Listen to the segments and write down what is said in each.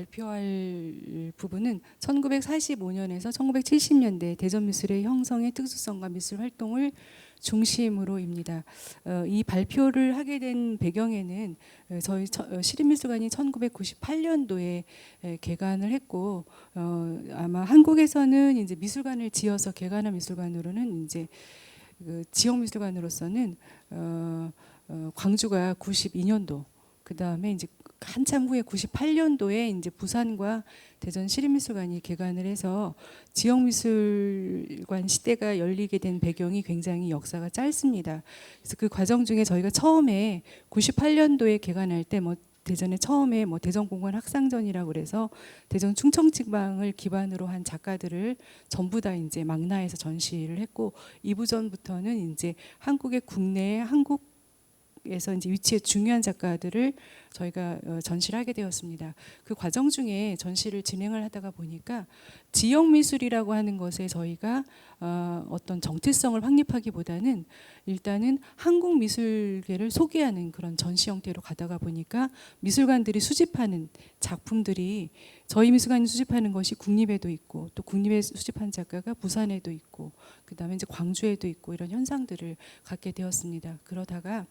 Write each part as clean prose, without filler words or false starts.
발표할 부분은 1945년에서 1970년대 대전 미술의 형성의 특수성과 미술 활동을 중심으로입니다. 이 발표를 하게 된 배경에는 저희 시립미술관이 1998년도에 개관을 했고, 아마 한국에서는 이제 미술관을 지어서 개관한 미술관으로는 이제 그 지역 미술관으로서는 광주가 92년도, 그 다음에 이제 한참 후에 98년도에 이제 부산과 대전 시립미술관이 개관을 해서 지역미술관 시대가 열리게 된 배경이 굉장히 역사가 짧습니다. 그래서 그 과정 중에 저희가 처음에 98년도에 개관할 때 대전에 처음에 대전공원 학상전이라고 그래서 대전 충청지방을 기반으로 한 작가들을 전부 다 이제 망라해서 전시를 했고, 이부전부터는 이제 한국의 국내에 에서 이제 위치에 중요한 작가들을 저희가 전시를 하게 되었습니다. 그 과정 중에 전시를 진행을 하다가 보니까 지역 미술이라고 하는 것에 저희가 어떤 정체성을 확립하기보다는 일단은 한국 미술계를 소개하는 그런 전시 형태로 가다가 보니까 미술관들이 수집하는 작품들이 저희 미술관이 수집하는 것이 국립에도 있고, 또 국립에 수집한 작가가 부산에도 있고, 그 다음에 이제 광주에도 있고, 이런 현상들을 갖게 되었습니다. 그러다가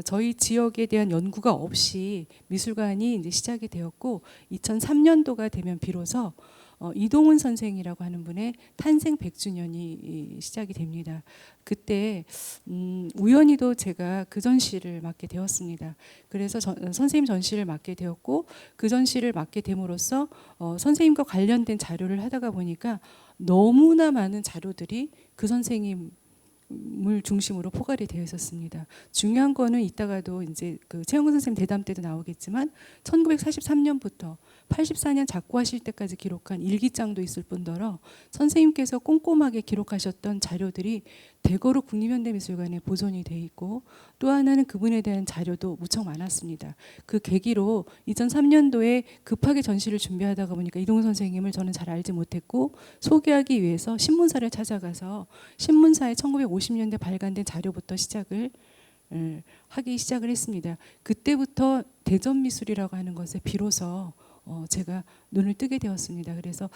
저희 지역에 대한 연구가 없이 미술관이 이제 시작이 되었고, 2003년도가 되면 비로소 이동훈 선생이라고 하는 분의 탄생 100주년이 시작이 됩니다. 그때 우연히도 제가 그 전시를 맡게 되었습니다. 그래서 선생님 전시를 맡게 되었고, 그 전시를 맡게 됨으로써 선생님과 관련된 자료를 하다가 보니까 너무나 많은 자료들이 그 선생님 물 중심으로 포괄이 되어 있었습니다. 중요한 거는 이따가도 이제 그 최영근 선생님 대담 때도 나오겠지만 1943년부터 84년 작고하실 때까지 기록한 일기장도 있을 뿐더러 선생님께서 꼼꼼하게 기록하셨던 자료들이 대거로 국립현대미술관에 보존이 돼 있고, 또 하나는 그분에 대한 자료도 무척 많았습니다. 그 계기로 2003년도에 급하게 전시를 준비하다가 보니까 이동훈 선생님을 저는 잘 알지 못했고, 소개하기 위해서 신문사를 찾아가서 신문사에 1950년대 발간된 자료부터 시작을 했습니다. 그때부터 대전 미술이라고 하는 것에 비로소 제가 눈을 뜨게 되었습니다. 그래서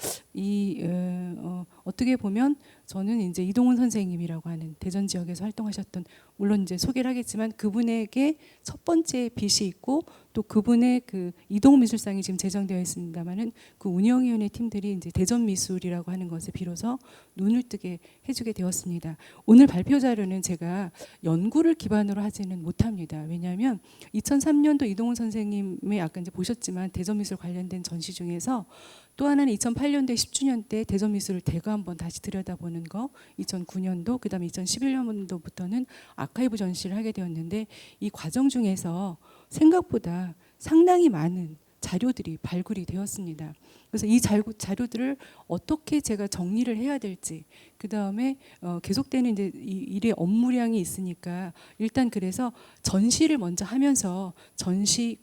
어떻게 보면 저는 이제 이동훈 선생님이라고 하는 대전 지역에서 활동하셨던, 물론 이제 소개를 하겠지만 그분에게 첫 번째 빚이 있고, 또 그분의 그 이동훈 미술상이 지금 제정되어 있습니다만은 그 운영위원회 팀들이 이제 대전 미술이라고 하는 것에 비로소 눈을 뜨게 해주게 되었습니다. 오늘 발표 자료는 제가 연구를 기반으로 하지는 못합니다. 왜냐하면 2003년도 이동훈 선생님의 아까 이제 보셨지만 대전 미술 관련된 전시 중에서, 또 하나는 2008년도에 10주년 때 대전 미술을 대거 한번 다시 들여다보는 거, 2009년도, 그 다음에 2011년도부터는 아카이브 전시를 하게 되었는데, 이 과정 중에서 생각보다 상당히 많은 자료들이 발굴이 되었습니다. 그래서 이 자료들을 어떻게 제가 정리를 해야 될지, 그 다음에 계속되는 이제 일의 업무량이 있으니까 일단 그래서 전시를 먼저 하면서 전시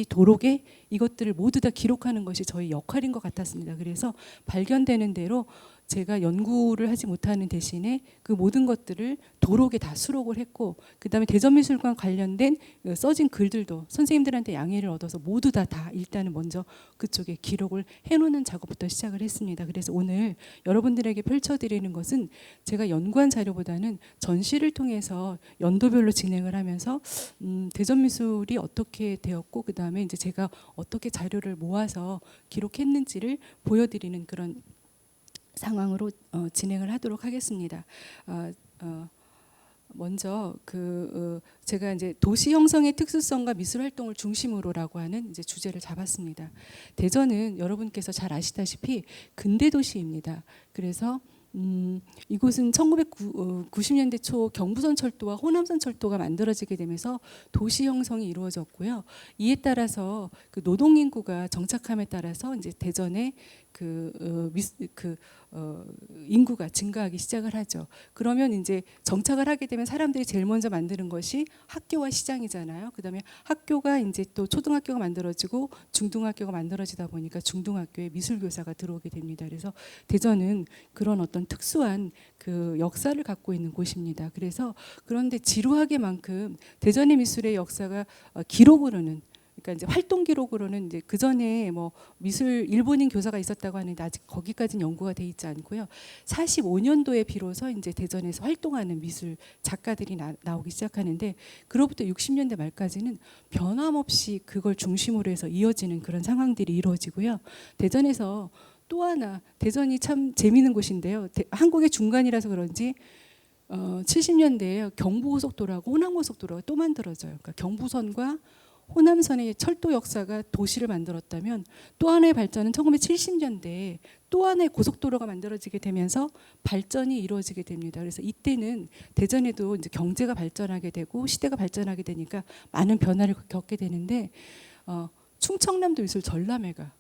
도록에 이것들을 모두 다 기록하는 것이 저희 역할인 것 같았습니다. 그래서 발견되는 대로 제가 연구를 하지 못하는 대신에 그 모든 것들을 도록에 다 수록을 했고, 그 다음에 대전미술관 관련된 써진 글들도 선생님들한테 양해를 얻어서 모두 다 일단은 먼저 그쪽에 기록을 해놓는 작업부터 시작을 했습니다. 그래서 오늘 여러분들에게 펼쳐드리는 것은 제가 연구한 자료보다는 전시를 통해서 연도별로 진행을 하면서 대전미술이 어떻게 되었고, 그 다음에 이제 제가 어떻게 자료를 모아서 기록했는지를 보여드리는 그런 상황으로 진행을 하도록 하겠습니다. 먼저 제가 이제 도시 형성의 특수성과 미술 활동을 중심으로라고 하는 이제 주제를 잡았습니다. 대전은 여러분께서 잘 아시다시피 근대 도시입니다. 그래서 이곳은 1990년대 초 경부선 철도와 호남선 철도가 만들어지게 되면서 도시 형성이 이루어졌고요. 이에 따라서 그 노동 인구가 정착함에 따라서 이제 대전에 인구가 증가하기 시작을 하죠. 그러면 이제 정착을 하게 되면 사람들이 제일 먼저 만드는 것이 학교와 시장이잖아요. 그다음에 학교가 이제 또 초등학교가 만들어지고 중등학교가 만들어지다 보니까 중등학교에 미술교사가 들어오게 됩니다. 그래서 대전은 그런 어떤 특수한 그 역사를 갖고 있는 곳입니다. 그래서 그런데 지루하게만큼 대전의 미술의 역사가 기록으로는 그러니까 이제 활동 기록으로는 이제 그 전에 뭐 미술 일본인 교사가 있었다고 하는데 아직 거기까지는 연구가 돼 있지 않고요. 45년도에 비로소 이제 대전에서 활동하는 미술 작가들이 나오기 시작하는데 그로부터 60년대 말까지는 변함없이 그걸 중심으로 해서 이어지는 그런 상황들이 이루어지고요. 대전에서 또 하나 대전이 참 재미있는 곳인데요. 한국의 중간이라서 그런지 70년대에 경부고속도로하고 호남고속도로가 또 만들어져요. 그러니까 경부선과 호남선의 철도 역사가 도시를 만들었다면 또 하나의 발전은 1970년대에 또 하나의 고속도로가 만들어지게 되면서 발전이 이루어지게 됩니다. 그래서 이때는 대전에도 이제 경제가 발전하게 되고 시대가 발전하게 되니까 많은 변화를 겪게 되는데 충청남도 미술 전람회가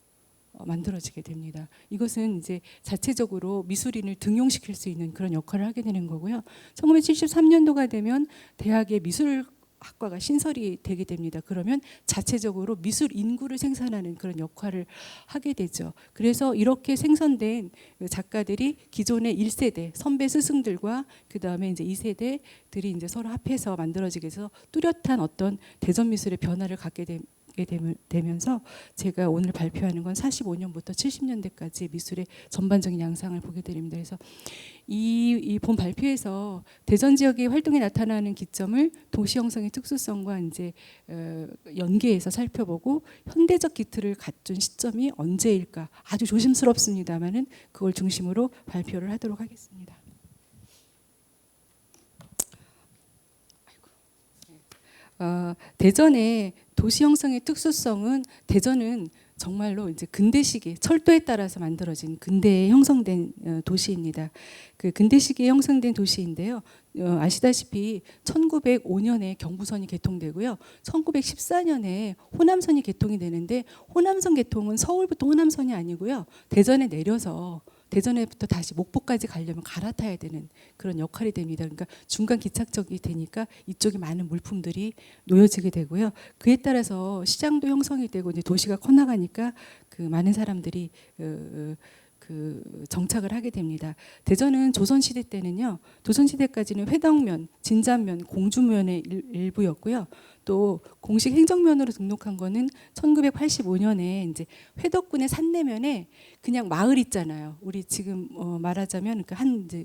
만들어지게 됩니다. 이것은 이제 자체적으로 미술인을 등용시킬 수 있는 그런 역할을 하게 되는 거고요. 1973년도가 되면 대학의 미술학과가 신설이 되게 됩니다. 그러면 자체적으로 미술 인구를 생산하는 그런 역할을 하게 되죠. 그래서 이렇게 생성된 작가들이 기존의 1세대 선배 스승들과 그 다음에 이제 2세대들이 이제 서로 합해서 만들어지게 해서 뚜렷한 어떤 대전 미술의 변화를 갖게 되면서 제가 오늘 발표하는 건 45년부터 70년대까지 미술의 전반적인 양상을 보게 됩니다. 그래서 이 본 발표에서 대전 지역의 활동이 나타나는 기점을 도시 형성의 특수성과 이제 연계해서 살펴보고 현대적 기틀을 갖춘 시점이 언제일까 아주 조심스럽습니다만은 그걸 중심으로 발표를 하도록 하겠습니다. 대전의 도시 형성의 특수성은 대전은 정말로 이제 근대시기 철도에 따라서 만들어진 근대에 형성된 도시입니다. 그 근대시기에 형성된 도시인데요. 아시다시피 1905년에 경부선이 개통되고요. 1914년에 호남선이 개통이 되는데 호남선 개통은 서울부터 호남선이 아니고요. 대전에 내려서 대전에부터 다시 목포까지 가려면 갈아타야 되는 그런 역할이 됩니다. 그러니까 중간 기착역이 되니까 이쪽에 많은 물품들이 놓여지게 되고요. 그에 따라서 시장도 형성이 되고 이제 도시가 커나가니까 그 많은 사람들이 정착을 하게 됩니다. 대전은 조선시대 때는요. 조선시대까지는 회덕면, 진자면, 공주면의 일부였고요. 또 공식 행정면으로 등록한 거는 1985년에 이제 회덕군의 산내면에 그냥 마을 있잖아요. 우리 지금 말하자면 그 한 이제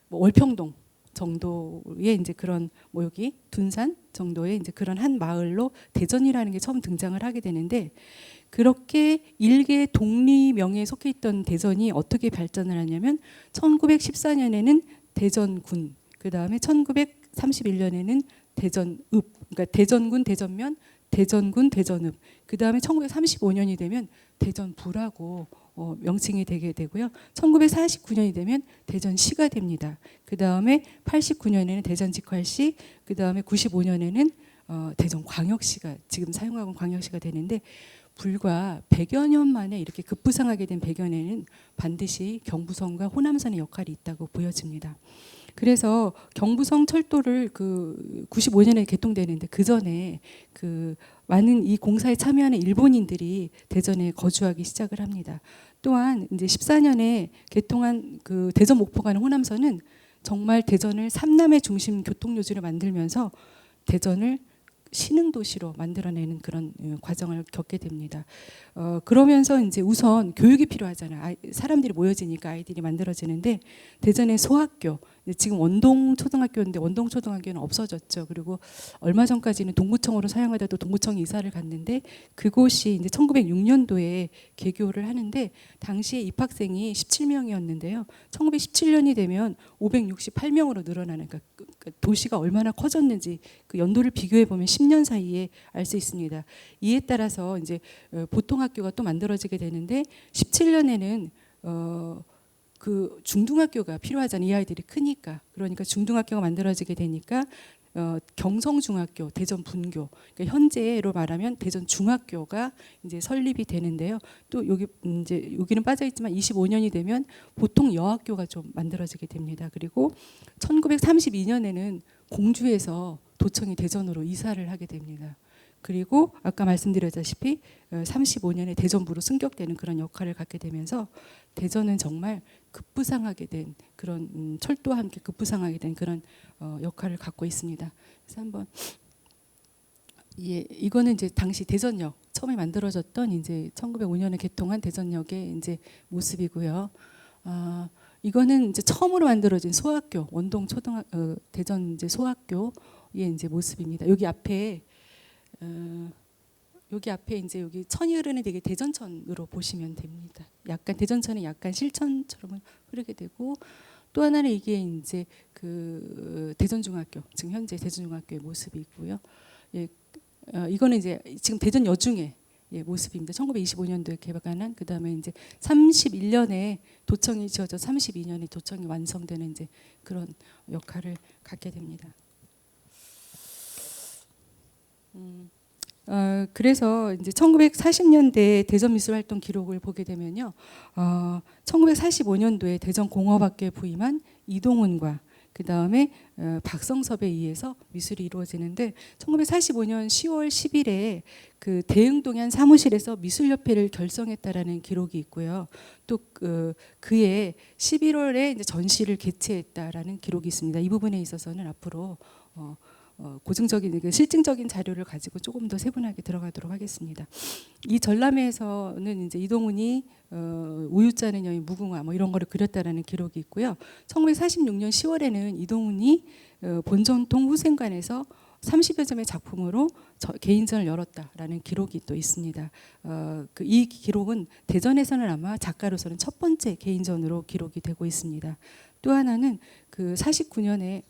뭐 월평동 정도의 이제 그런 뭐 여기 둔산 정도의 이제 그런 한 마을로 대전이라는 게 처음 등장을 하게 되는데 그렇게 일개 독립명에 속해 있던 대전이 어떻게 발전을 하냐면 1914년에는 대전군, 그 다음에 1931년에는 대전읍, 그러니까 대전군, 대전면, 대전군, 대전읍. 그 다음에 1935년이 되면 대전부라고 명칭이 되게 되고요. 1949년이 되면 대전시가 됩니다. 그 다음에 89년에는 대전직활시, 그 다음에 95년에는 대전광역시가 지금 사용하고 있는 광역시가 되는데 불과 100여 년 만에 이렇게 급부상하게 된 배경에는 반드시 경부선과 호남선의 역할이 있다고 보여집니다. 그래서 경부선 철도를 그 95년에 개통되는데 그 전에 그 많은 이 공사에 참여하는 일본인들이 대전에 거주하기 시작을 합니다. 또한 이제 14년에 개통한 그 대전 목포 가는 호남선은 정말 대전을 삼남의 중심 교통요지로 만들면서 대전을 신흥도시로 만들어내는 그런 과정을 겪게 됩니다. 그러면서 이제 우선 교육이 필요하잖아요. 사람들이 모여지니까 아이들이 만들어지는데 대전의 소학교, 지금 원동초등학교인데 원동초등학교는 없어졌죠. 그리고 얼마 전까지는 동구청으로 사용하다도 동구청이 이사를 갔는데 그곳이 이제 1906년도에 개교를 하는데 당시에 입학생이 17명이었는데요. 1917년이 되면 568명으로 늘어나는 그러니까 도시가 얼마나 커졌는지 그 연도를 비교해 보면 10년 사이에 알 수 있습니다. 이에 따라서 이제 보통 학교가 또 만들어지게 되는데 17년에는 그 중등학교가 필요하잖아요. 이 아이들이 크니까. 그러니까 중등학교가 만들어지게 되니까 경성중학교, 대전분교, 그러니까 현재로 말하면 대전중학교가 이제 설립이 되는데요. 또 여기 이제 여기는 빠져 있지만 25년이 되면 보통 여학교가 좀 만들어지게 됩니다. 그리고 1932년에는 공주에서 도청이 대전으로 이사를 하게 됩니다. 그리고 아까 말씀드렸다시피 35년에 대전부로 승격되는 그런 역할을 갖게 되면서 대전은 정말 급부상하게 된 그런 철도와 함께 급부상하게 된 그런 역할을 갖고 있습니다. 그래서 한번 예, 이거는 이제 당시 대전역 처음에 만들어졌던 이제 1905년에 개통한 대전역의 이제 모습이고요. 이거는 이제 처음으로 만들어진 소학교 원동 대전 이제 소학교의 이제 모습입니다. 여기 앞에 이제 여기 천이 흐르는 되게 대전천으로 보시면 됩니다. 약간 대전천이 약간 실천처럼 흐르게 되고, 또 하나는 이게 이제 그 대전중학교, 지금 현재 대전중학교의 모습이고요. 예, 이거는 이제 지금 대전 여중의 모습입니다. 1925년도에 개관한, 그 다음에 이제 31년에 도청이 지어져 32년에 도청이 완성되는 이제 그런 역할을 갖게 됩니다. 그래서 이제 1940년대 대전 미술활동 기록을 보게 되면요, 1945년도에 대전공업학교에 부임한 이동훈과 그 다음에 박성섭에 의해서 미술이 이루어지는데, 1945년 10월 10일에 그 대흥동의 한 사무실에서 미술협회를 결성했다라는 기록이 있고요. 또 그해 11월에 이제 전시를 개최했다라는 기록이 있습니다. 이 부분에 있어서는 앞으로 고증적인 실증적인 자료를 가지고 조금 더 세분하게 들어가도록 하겠습니다. 이 전람회에서는 이제 이동훈이 우유 짜는 여인 무궁화 뭐 이런 거를 그렸다라는 기록이 있고요. 1946년 10월에는 이동훈이 본전통 후생관에서 30여 점의 작품으로 개인전을 열었다라는 기록이 또 있습니다. 이 기록은 대전에서는 아마 작가로서는 첫 번째 개인전으로 기록이 되고 있습니다. 또 하나는 그 48년에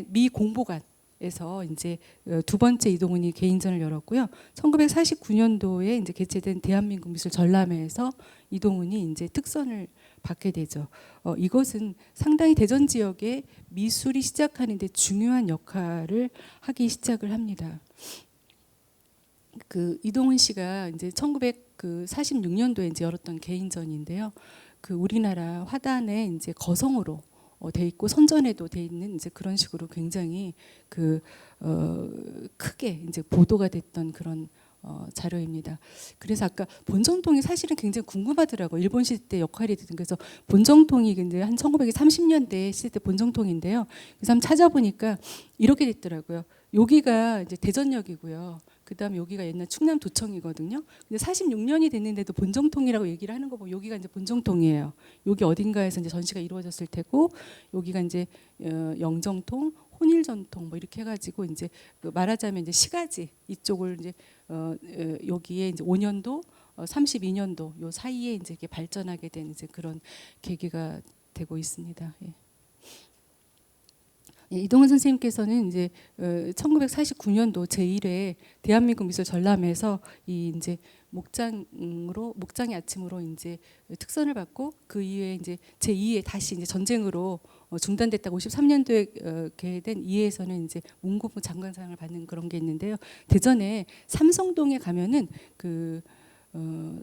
미 공보관에서 이제 두 번째 이동훈이 개인전을 열었고요. 1949년도에 이제 개최된 대한민국 미술 전람회에서 이동훈이 이제 특선을 받게 되죠. 이것은 상당히 대전 지역의 미술이 시작하는 데 중요한 역할을 하기 시작을 합니다. 그 이동훈 씨가 이제 1946년도에 이제 열었던 개인전인데요. 그 우리나라 화단에 이제 거성으로 돼 있고 선전에도 돼 있는 이제 그런 식으로 굉장히 크게 이제 보도가 됐던 그런 자료입니다. 그래서 아까 본정통이 사실은 굉장히 궁금하더라고요. 일본 시대 역할이 되던. 그래서 본정통이 근데 한 1930년대 시대 본정통인데요. 그래서 한번 찾아보니까 이렇게 됐더라고요. 여기가 이제 대전역이고요. 그다음에 여기가 옛날 충남도청이거든요. 근데 46년이 됐는데도 본정통이라고 얘기를 하는 거 보면 여기가 이제 본정통이에요. 여기 어딘가에서 이제 전시가 이루어졌을 테고, 여기가 이제 영정통, 혼일전통 뭐 이렇게 해가지고 이제 말하자면 이제 시가지 이쪽을 이제 여기에 이제 5년도, 32년도 요 사이에 이제 이렇게 발전하게 된 이제 그런 계기가 되고 있습니다. 예. 이동훈 선생님께서는 이제 1949년도 제1회 대한민국 미술 전람회에서 이 이제 목장의 아침으로 이제 특선을 받고, 그 이후에 이제 제2회 다시 이제 전쟁으로 중단됐다가 53년도에 개된 2회에서는 이제 문고부 장관상을 받는 그런 게 있는데요. 대전에 삼성동에 가면은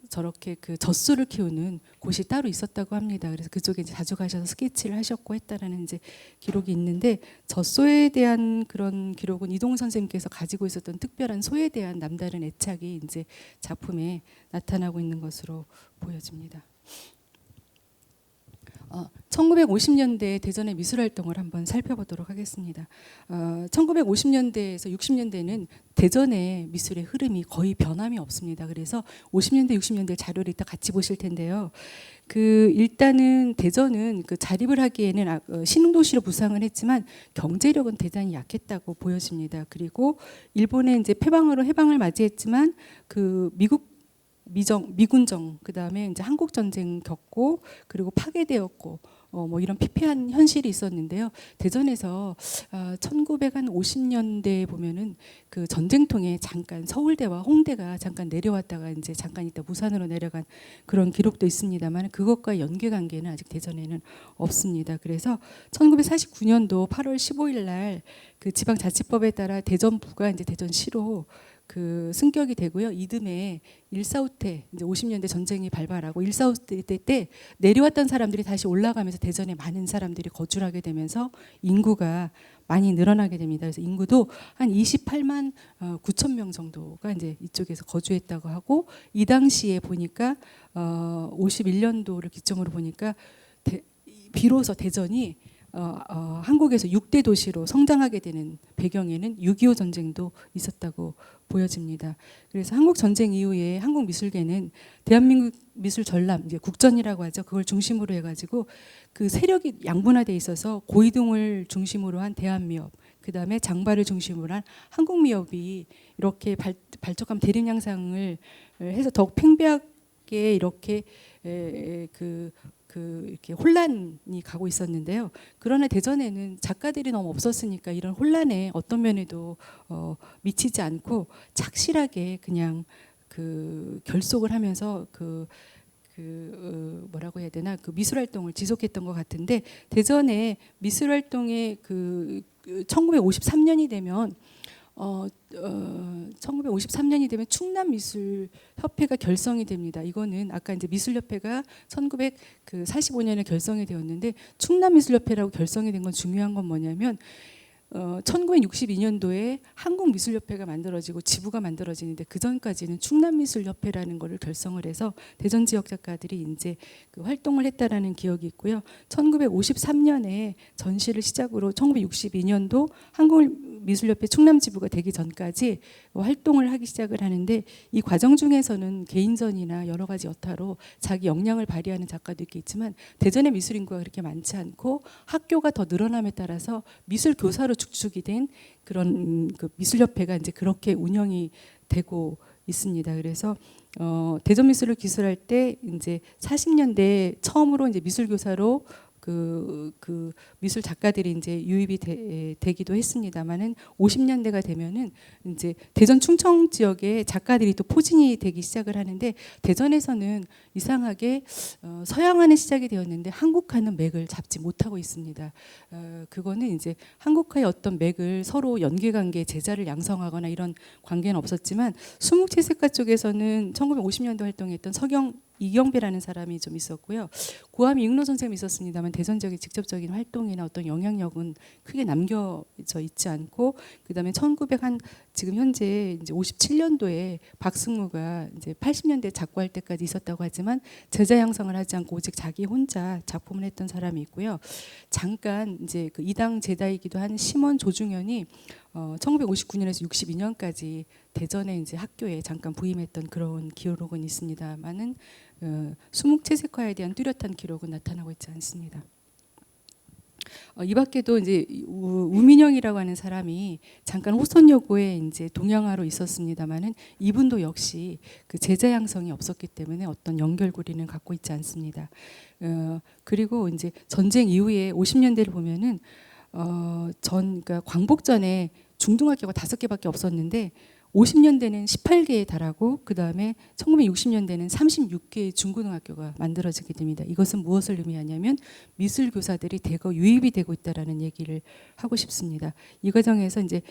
저렇게 그 젖소를 키우는 곳이 따로 있었다고 합니다. 그래서 그쪽에 이제 자주 가셔서 스케치를 하셨고 했다라는 이제 기록이 있는데, 젖소에 대한 그런 기록은 이동훈 선생님께서 가지고 있었던 특별한 소에 대한 남다른 애착이 이제 작품에 나타나고 있는 것으로 보여집니다. 1950년대 대전의 미술 활동을 한번 살펴보도록 하겠습니다. 1950년대에서 60년대는 대전의 미술의 흐름이 거의 변함이 없습니다. 그래서 50년대, 60년대 자료를 이따 같이 보실 텐데요. 일단은 대전은 자립을 하기에는 신흥도시로 부상을 했지만 경제력은 대단히 약했다고 보여집니다. 그리고 일본의 이제 해방을 맞이했지만 미군정, 그 다음에 이제 한국 전쟁 겪고, 그리고 파괴되었고, 뭐 이런 피폐한 현실이 있었는데요. 대전에서 1950년대에 보면은 그 전쟁통에 잠깐 서울대와 홍대가 잠깐 내려왔다가 이제 잠깐 있다 부산으로 내려간 그런 기록도 있습니다만, 그것과 연계관계는 아직 대전에는 없습니다. 그래서 1949년도 8월 15일 날 그 지방자치법에 따라 대전부가 이제 대전시로 승격이 되고요. 이듬해 1.4.5태 이제 50년대 전쟁이 발발하고 1.4.5태 때 내려왔던 사람들이 다시 올라가면서 대전에 많은 사람들이 거주를 하게 되면서 인구가 많이 늘어나게 됩니다. 그래서 인구도 한 28만 9천 명 정도가 이제 이쪽에서 거주했다고 하고, 이 당시에 보니까 51년도를 기점으로 보니까 비로소 대전이 한국에서 6대 도시로 성장하게 되는 배경에는 6.25 전쟁도 있었다고 보여집니다. 그래서 한국 전쟁 이후에 한국 미술계는 대한민국 미술 전람, 이제 국전이라고 하죠. 그걸 중심으로 해가지고 그 세력이 양분화돼 있어서 고이동을 중심으로 한 대한미업, 그 다음에 장발을 중심으로 한 한국미업이 이렇게 발족한 대립 양상을 해서 더욱 팽배하게 이렇게 이렇게 혼란이 가고 있었는데요. 그러나 대전에는 작가들이 너무 없었으니까 이런 혼란에 어떤 면에도 미치지 않고 착실하게 그냥 결속을 하면서 뭐라고 해야 되나 그 미술 활동을 지속했던 것 같은데, 대전의 미술 활동의 1953년이 되면 1953년이 되면 충남미술협회가 결성이 됩니다. 이거는 아까 이제 미술협회가 1945년에 결성이 되었는데, 충남미술협회라고 결성이 된 건 중요한 건 뭐냐면 1962년도에 한국미술협회가 만들어지고 지부가 만들어지는데, 그 전까지는 충남미술협회라는 것을 결성을 해서 대전 지역 작가들이 이제 그 활동을 했다라는 기억이 있고요. 1953년에 전시를 시작으로 1962년도 한국미술협회 충남지부가 되기 전까지 활동을 하기 시작을 하는데, 이 과정 중에서는 개인전이나 여러 가지 여타로 자기 역량을 발휘하는 작가도 있겠지만, 대전의 미술 인구가 그렇게 많지 않고 학교가 더 늘어남에 따라서 미술 교사로 축축이 된 그런 그 미술협회가 이제 그렇게 운영이 되고 있습니다. 그래서 대전 미술을 기술할 때 이제 40년대 처음으로 이제 미술 교사로 그 미술 작가들이 이제 유입이 되기도 했습니다만은, 50년대가 되면은 이제 대전 충청 지역에 작가들이 또 포진이 되기 시작을 하는데, 대전에서는 이상하게 서양화는 시작이 되었는데 한국화는 맥을 잡지 못하고 있습니다. 그거는 이제 한국화의 어떤 맥을 서로 연계관계 제자를 양성하거나 이런 관계는 없었지만, 수묵채색가 쪽에서는 1950년대 활동했던 이경배라는 사람이 좀 있었고요. 고암 이응로 선생님이 있었습니다만, 대전 지역의 직접적인 활동이나 어떤 영향력은 크게 남겨져 있지 않고, 그다음에 지금 현재 이제 57년도에 박승무가 이제 80년대 작고할 때까지 있었다고 하지만 제자 양성을 하지 않고 오직 자기 혼자 작품을 했던 사람이 있고요. 잠깐 이제 그 이당 제자이기도 한 심원 조중현이 1959년에서 62년까지 대전에 이제 학교에 잠깐 부임했던 그런 기록은 있습니다만은 수묵채색화에 대한 뚜렷한 기록은 나타나고 있지 않습니다. 이 밖에도 이제 우민영이라고 하는 사람이 잠깐 호선여고에 이제 동양화로 있었습니다만은, 이분도 역시 그 제자 양성이 없었기 때문에 어떤 연결고리는 갖고 있지 않습니다. 그리고 이제 전쟁 이후에 50년대를 보면은 그러니까 광복전에 중등학교가 5개밖에 없었는데 50년대는 18개에 달하고, 그 다음에 1960년대는 36개의 중고등학교가 만들어지게 됩니다. 이것은 무엇을 의미하냐면 미술 교사들이 대거 유입이 되고 있다라는 얘기를 하고 싶습니다. 이 과정에서 이제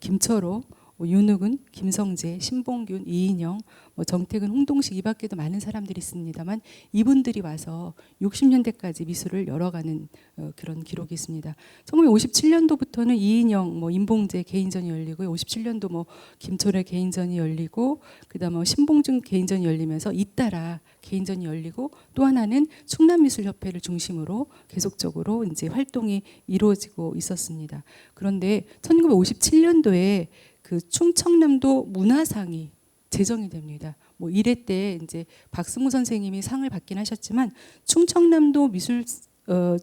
김철호, 윤욱은, 김성재, 신봉균, 이인영, 정택은, 홍동식, 이 밖에도 많은 사람들이 있습니다만, 이분들이 와서 60년대까지 미술을 열어가는 그런 기록이 있습니다. 1957년도부터는 이인영, 임봉재 개인전이 열리고, 57년도 김철의 개인전이 열리고, 그다음에 신봉준 개인전이 열리면서 잇따라 개인전이 열리고, 또 하나는 충남미술협회를 중심으로 계속적으로 이제 활동이 이루어지고 있었습니다. 그런데 1957년도에 그 충청남도 문화상이 제정이 됩니다. 이래 때 이제 박승우 선생님이 상을 받긴 하셨지만, 충청남도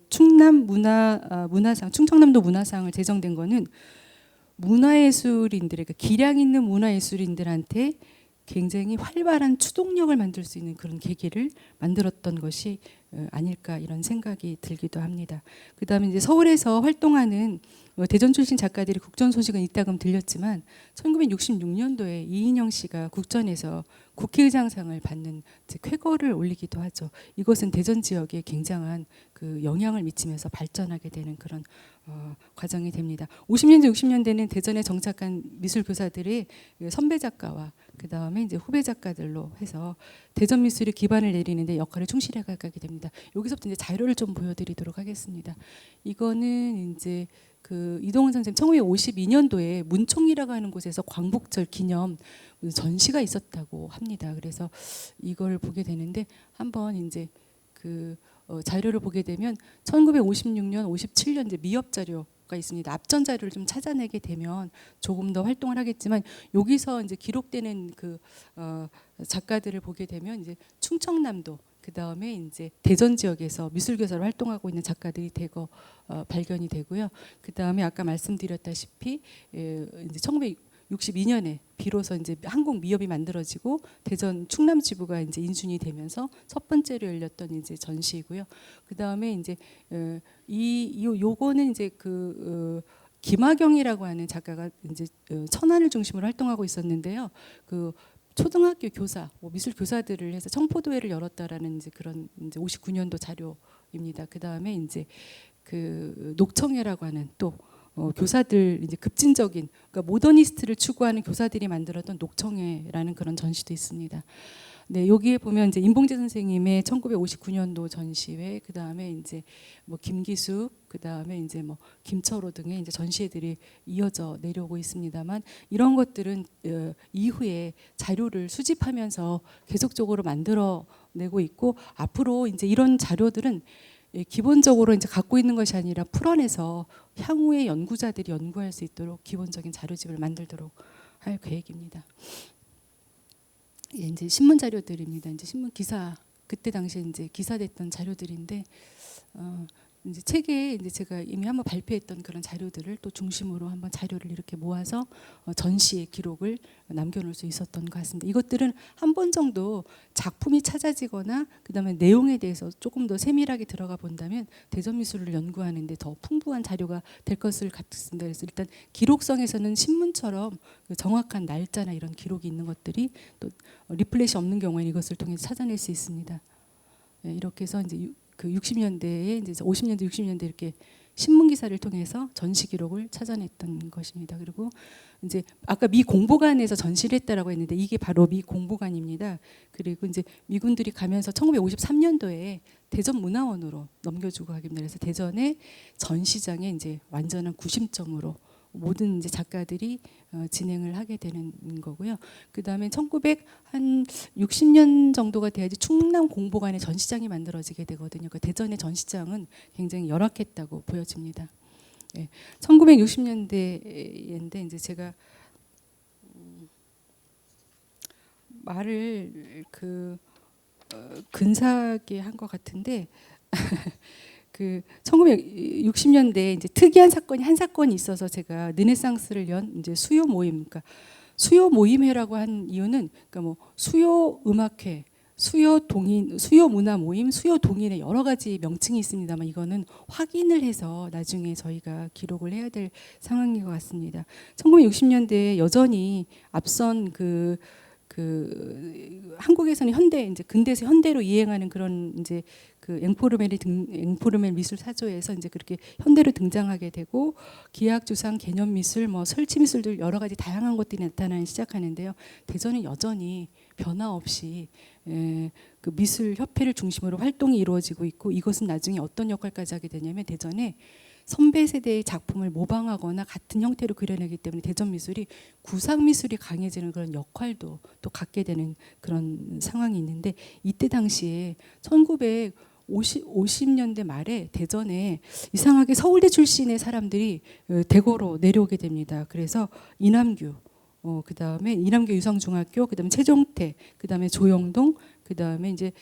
충청남도 문화상을 제정된 거는 문화예술인들의, 그러니까 기량 있는 문화예술인들한테 굉장히 활발한 추동력을 만들 수 있는 그런 계기를 만들었던 것이 아닐까, 이런 생각이 들기도 합니다. 그다음에 이제 서울에서 활동하는 대전 출신 작가들이 국전 소식은 이따금 들렸지만, 1966년도에 이인영 씨가 국전에서 국회의장상을 받는 쾌거를 올리기도 하죠. 이것은 대전 지역에 굉장한 그 영향을 미치면서 발전하게 되는 그런 과정이 됩니다. 50년대 60년대는 대전에 정착한 미술 교사들이 선배 작가와 그 다음에 이제 후배 작가들로 해서 대전 미술의 기반을 내리는데 역할을 충실히 가게 됩니다. 여기서부터 이제 자료를 좀 보여드리도록 하겠습니다. 이거는 이제 그 이동훈 선생님 1952년도에 문총리라고 하는 곳에서 광복절 기념 전시가 있었다고 합니다. 그래서 이걸 보게 되는데, 한번 이제 자료를 보게 되면 1956년, 57년 이제 미협 자료가 있습니다. 앞전 자료를 좀 찾아내게 되면 조금 더 활동을 하겠지만 여기서 이제 기록되는 그 작가들을 보게 되면 이제 충청남도 그 다음에 이제 대전 지역에서 미술교사로 활동하고 있는 작가들이 대거 발견이 되고요. 그 다음에 아까 말씀드렸다시피 이제 1962년에 비로소 이제 한국 미협이 만들어지고 대전 충남 지부가 이제 인순이 되면서 첫 번째로 열렸던 이제 전시이고요. 그 다음에 이제 요거는 이제 김하경이라고 하는 작가가 이제 천안을 중심으로 활동하고 있었는데요. 그 초등학교 교사, 미술 교사들을 해서 청포도회를 열었다라는 이제 그런 이제 59년도 자료입니다. 그 다음에 이제 그 녹청회라고 하는 또 교사들 이제 급진적인 그러니까 모더니스트를 추구하는 교사들이 만들었던 녹청회라는 그런 전시도 있습니다. 네, 여기에 보면 이제 임봉재 선생님의 1959년도 전시회, 그 다음에 이제 뭐 김기숙, 그 다음에 이제 뭐 김철호 등의 이제 전시회들이 이어져 내려오고 있습니다만 이런 것들은 이후에 자료를 수집하면서 계속적으로 만들어내고 있고 앞으로 이제 이런 자료들은 기본적으로 이제 갖고 있는 것이 아니라 풀어내서 향후에 연구자들이 연구할 수 있도록 기본적인 자료집을 만들도록 할 계획입니다. 이제 신문 자료들입니다. 이제 신문 기사 그때 당시에 이제 기사됐던 자료들인데 이제 책에 이제 제가 이미 한번 발표했던 그런 자료들을 또 중심으로 한번 자료를 이렇게 모아서 전시의 기록을 남겨놓을 수 있었던 것 같습니다. 이것들은 한 번 정도 작품이 찾아지거나 그다음에 내용에 대해서 조금 더 세밀하게 들어가 본다면 대전 미술을 연구하는데 더 풍부한 자료가 될 것을 같습니다. 그래서 일단 기록성에서는 신문처럼 그 정확한 날짜나 이런 기록이 있는 것들이 또 리플렛이 없는 경우에는 이것을 통해 찾아낼 수 있습니다. 네, 이렇게 해서 이제 그 60년대에 이제 50년대 60년대 이렇게 신문 기사를 통해서 전시 기록을 찾아냈던 것입니다. 그리고 이제 아까 미 공보관에서 전시를 했다라고 했는데 이게 바로 미 공보관입니다. 그리고 이제 미군들이 가면서 1953년도에 대전 문화원으로 넘겨주고 가기입니다. 그래서 대전의 전시장에 이제 완전한 구심점으로 모든 이제 작가들이 진행을 하게 되는 거고요. 그 다음에 1960년 정도가 돼야지 충남 공보관의 전시장이 만들어지게 되거든요. 그 대전의 전시장은 굉장히 열악했다고 보여집니다. 네. 1960년대인데 이제 제가 말을 근사하게 한 것 같은데. 그 1960년대에 이제 특이한 사건이 한 사건이 있어서 제가 르네상스를 연 이제 수요 모임, 그러니까 수요 모임회라고 한 이유는 그러니까 뭐 수요 음악회, 수요 동인, 수요 문화 모임, 수요 동인의 여러 가지 명칭이 있습니다만 이거는 확인을 해서 나중에 저희가 기록을 해야 될 상황인 것 같습니다. 1960년대에 여전히 앞선 한국에서는 현대 이제 근대에서 현대로 이행하는 그런 이제 그 앵포르멜 미술 사조에서 이제 그렇게 현대로 등장하게 되고 기악 주상 개념 미술 뭐 설치 미술들 여러 가지 다양한 것들이 나타나기 시작하는데요. 대전은 여전히 변화 없이 그 미술 협회를 중심으로 활동이 이루어지고 있고 이것은 나중에 어떤 역할까지 하게 되냐면 대전에 선배 세대의 작품을 모방하거나 같은 형태로 그려내기 때문에 대전 미술이 구상 미술이 강해지는 그런 역할도 또 갖게 되는 그런 상황이 있는데 이때 당시에 1950년대 말에 대전에 이상하게 서울대 출신의 사람들이 대거로 내려오게 됩니다. 그래서 이남규, 그다음에 이남규 유성중학교, 그다음에 최종태, 그다음에 조영동, 그다음에 이제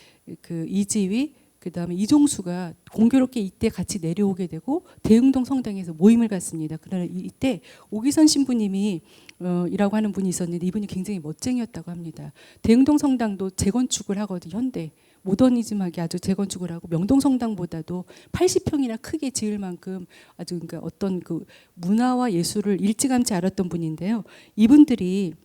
그 이지휘, 그다음에 이종수가 공교롭게 이때 같이 내려오게 되고 대흥동 성당에서 모임을 갖습니다. 그러나 이때 오기선 신부님이 이라고 하는 분이 있었는데 이분이 굉장히 멋쟁이였다고 합니다. 대흥동 성당도 재건축을 하거든요. 현대 모더니즘하게 아주 재건축을 하고 명동 성당보다도 80평이나 크게 지을 만큼 아주 그러니까 어떤 그 문화와 예술을 일찌감치 알았던 분인데요. 이분들이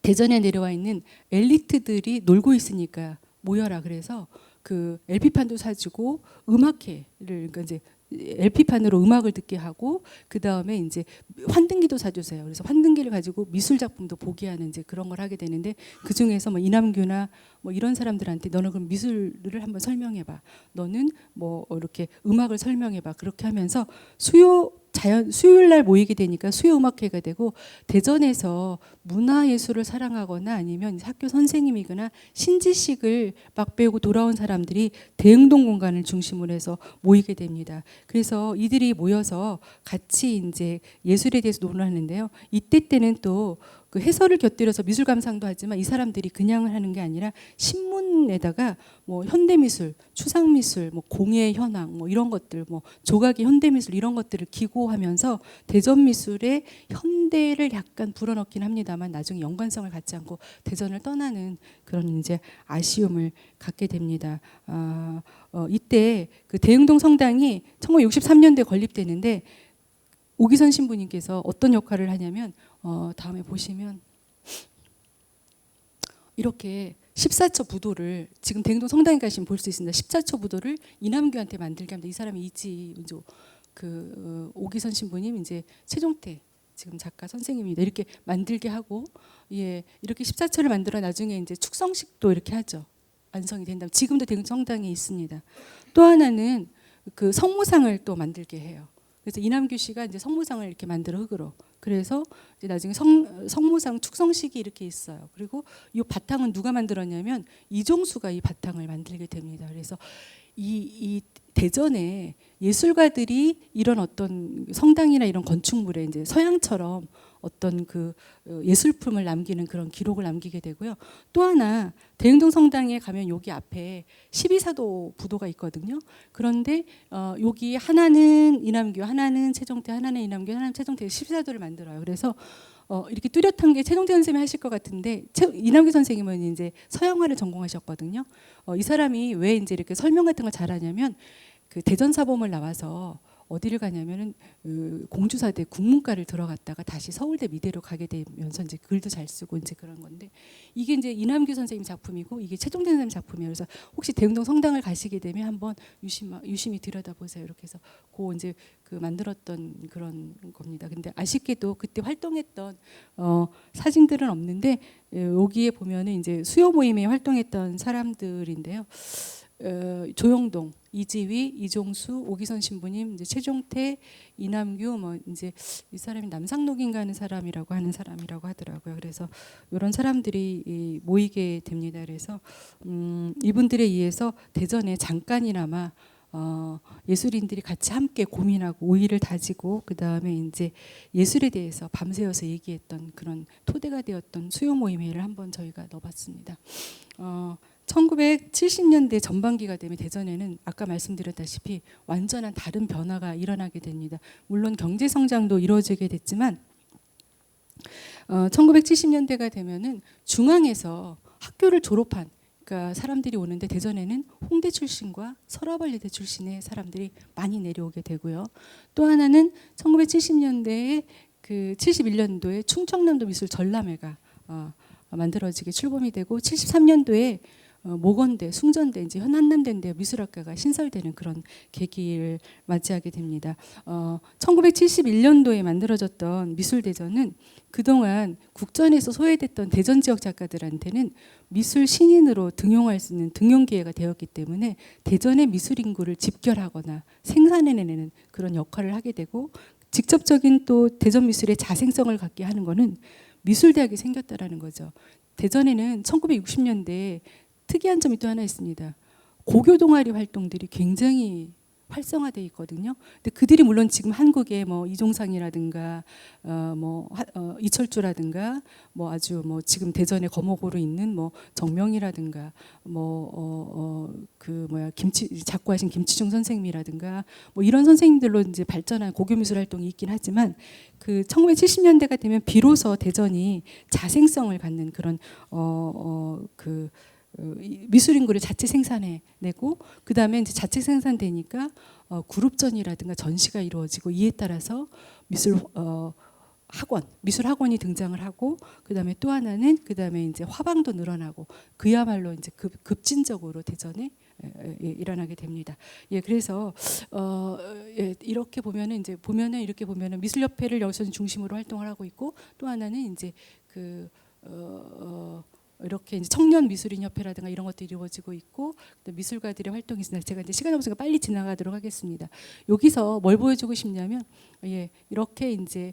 대전에 내려와 있는 엘리트들이 놀고 있으니까 모여라 그래서 그 LP판도 사주고 음악회를 그러니까 이제 LP판으로 음악을 듣게 하고 그 다음에 이제 환등기도 사주세요. 그래서 환등기를 가지고 미술 작품도 보게 하는 이제 그런 걸 하게 되는데 그 중에서 뭐 이남규나 뭐 이런 사람들한테 너는 그럼 미술을 한번 설명해봐. 너는 뭐 이렇게 음악을 설명해봐. 그렇게 하면서 수요 수요일 날 모이게 되니까 수요음악회가 되고, 대전에서 문화예술을 사랑하거나 아니면 학교 선생님이거나 신지식을 막 배우고 돌아온 사람들이 대흥동 공간을 중심으로 해서 모이게 됩니다. 그래서 이들이 모여서 같이 이제 예술에 대해서 논하는데요. 이때 때는 또 그 해설을 곁들여서 미술 감상도 하지만 이 사람들이 그냥 하는 게 아니라 신문에다가 뭐 현대미술, 추상미술, 뭐 공예 현황, 뭐 이런 것들, 뭐 조각의 현대미술 이런 것들을 기고하면서 대전 미술의 현대를 약간 불어넣긴 합니다만 나중에 연관성을 갖지 않고 대전을 떠나는 그런 이제 아쉬움을 갖게 됩니다. 이때 그 대흥동 성당이 1963년도에 건립되는데 오기선 신부님께서 어떤 역할을 하냐면 다음에 보시면 이렇게 14처 부도를 지금 대흥동 성당에 가시면 볼 수 있습니다. 14처 부도를 이남규한테 만들게 합니다. 이 사람이 이제 오기선 신부님 이제 최종태 지금 작가 선생님입니다. 이렇게 만들게 하고 이렇게 14처를 만들어 나중에 이제 축성식도 이렇게 하죠. 완성이 된다면 지금도 대흥동 성당에 있습니다. 또 하나는 그 성모상을 또 만들게 해요. 그래서 이남규 씨가 이제 성모상을 이렇게 만들어 흙으로. 그래서 이제 나중에 성모상 축성식이 이렇게 있어요. 그리고 이 바탕은 누가 만들었냐면 이종수가 이 바탕을 만들게 됩니다. 그래서 이 대전에 예술가들이 이런 어떤 성당이나 이런 건축물에 이제 서양처럼 어떤 그 예술품을 남기는 그런 기록을 남기게 되고요. 또 하나 대흥동 성당에 가면 여기 앞에 12사도 부도가 있거든요. 그런데 여기 하나는 이남규, 하나는 최종태, 하나는 이남규, 하나는 최종태 12사도를 만들어요. 그래서 이렇게 뚜렷한 게 최종태 선생님이 하실 것 같은데 이남규 선생님은 이제 서양화를 전공하셨거든요. 이 사람이 왜 이제 이렇게 설명 같은 걸 잘하냐면 그 대전사범을 나와서 어디를 가냐면은 공주사대 국문과를 들어갔다가 다시 서울대 미대로 가게 되면서 이제 글도 잘 쓰고 이제 그런 건데 이게 이제 이남규 선생님 작품이고 이게 최종태 선생님 작품이에요. 그래서 혹시 대흥동 성당을 가시게 되면 한번 유심히 들여다보세요. 이렇게 해서 이제 그 만들었던 그런 겁니다. 근데 아쉽게도 그때 활동했던 사진들은 없는데 여기에 보면은 이제 수요 모임에 활동했던 사람들인데요. 조영동, 이지휘, 이종수, 오기선 신부님, 이제 최종태, 이남규, 뭐 이제 이 사람이 남상록인가 하는 사람이라고 하더라고요. 그래서 이런 사람들이 모이게 됩니다. 그래서 이분들에 의해서 대전에 잠깐이나마 예술인들이 같이 함께 고민하고 우위를 다지고 그 다음에 이제 예술에 대해서 밤새워서 얘기했던 그런 토대가 되었던 수요 모임회를 한번 저희가 넣어봤습니다. 1970년대 전반기가 되면 대전에는 아까 말씀드렸다시피 완전한 다른 변화가 일어나게 됩니다. 물론 경제 성장도 이루어지게 됐지만 1970년대가 되면은 중앙에서 학교를 졸업한 그러니까 사람들이 오는데 대전에는 홍대 출신과 서라벌리대 출신의 사람들이 많이 내려오게 되고요. 또 하나는 1970년대에 그 71년도에 충청남도 미술 전람회가 만들어지게 출범이 되고 73년도에 모건대, 숭전대, 이제 한남대인데 미술학과가 신설되는 그런 계기를 맞이하게 됩니다. 1971년도에 만들어졌던 미술대전은 그동안 국전에서 소외됐던 대전 지역 작가들한테는 미술 신인으로 등용할 수 있는 등용 기회가 되었기 때문에 대전의 미술 인구를 집결하거나 생산해내는 그런 역할을 하게 되고 직접적인 또 대전 미술의 자생성을 갖게 하는 것은 미술대학이 생겼다라는 거죠. 대전에는 1960년대에 특이한 점이 또 하나 있습니다. 고교 동아리 활동들이 굉장히 활성화되어 있거든요. 근데 그들이 물론 지금 한국의 뭐 이종상이라든가 이철주라든가 뭐 아주 뭐 지금 대전의 거목으로 있는 뭐 정명이라든가 작고하신 김치중 선생님이라든가 뭐 이런 선생님들로 이제 발전한 고교 미술 활동이 있긴 하지만 그 1970년대가 되면 비로소 대전이 자생성을 갖는 그런 미술 인구를 자체 생산해내고 그 다음에 이제 자체 생산되니까 그룹전이라든가 전시가 이루어지고 이에 따라서 미술 학원이 등장을 하고 그 다음에 또 하나는 그 다음에 이제 화방도 늘어나고 그야말로 이제 급진적으로 대전에 일어나게 됩니다. 그래서 이렇게 보면은 이렇게 보면은 미술협회를 여기서 중심으로 활동을 하고 있고 또 하나는 이제 이렇게 이제 청년 미술인 협회라든가 이런 것들이 이루어지고 있고 또 미술가들의 활동이 있습니다. 제가 이제 시간이 없으니까 빨리 지나가도록 하겠습니다. 여기서 뭘 보여주고 싶냐면 이렇게 이제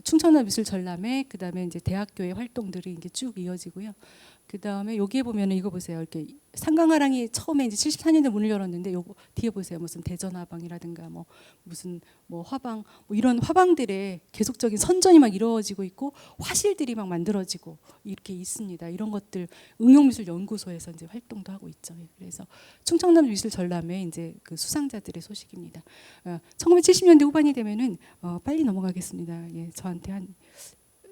충청남 미술 전람회 그다음에 이제 대학교의 활동들이 이제 쭉 이어지고요. 그다음에 여기에 보면은 이거 보세요. 이렇게 상강화랑이 처음에 이제 74년대 문을 열었는데 요거 뒤에 보세요. 무슨 대전화방이라든가 뭐 무슨 뭐 화방 뭐 이런 화방들의 계속적인 선전이 막 이루어지고 있고 화실들이 막 만들어지고 이렇게 있습니다. 이런 것들 응용미술연구소에서 이제 활동도 하고 있죠. 그래서 충청남 미술 전람회 이제 그 수상자들의 소식입니다. 1970년대 후반이 되면은 빨리 넘어가겠습니다. 저한테 한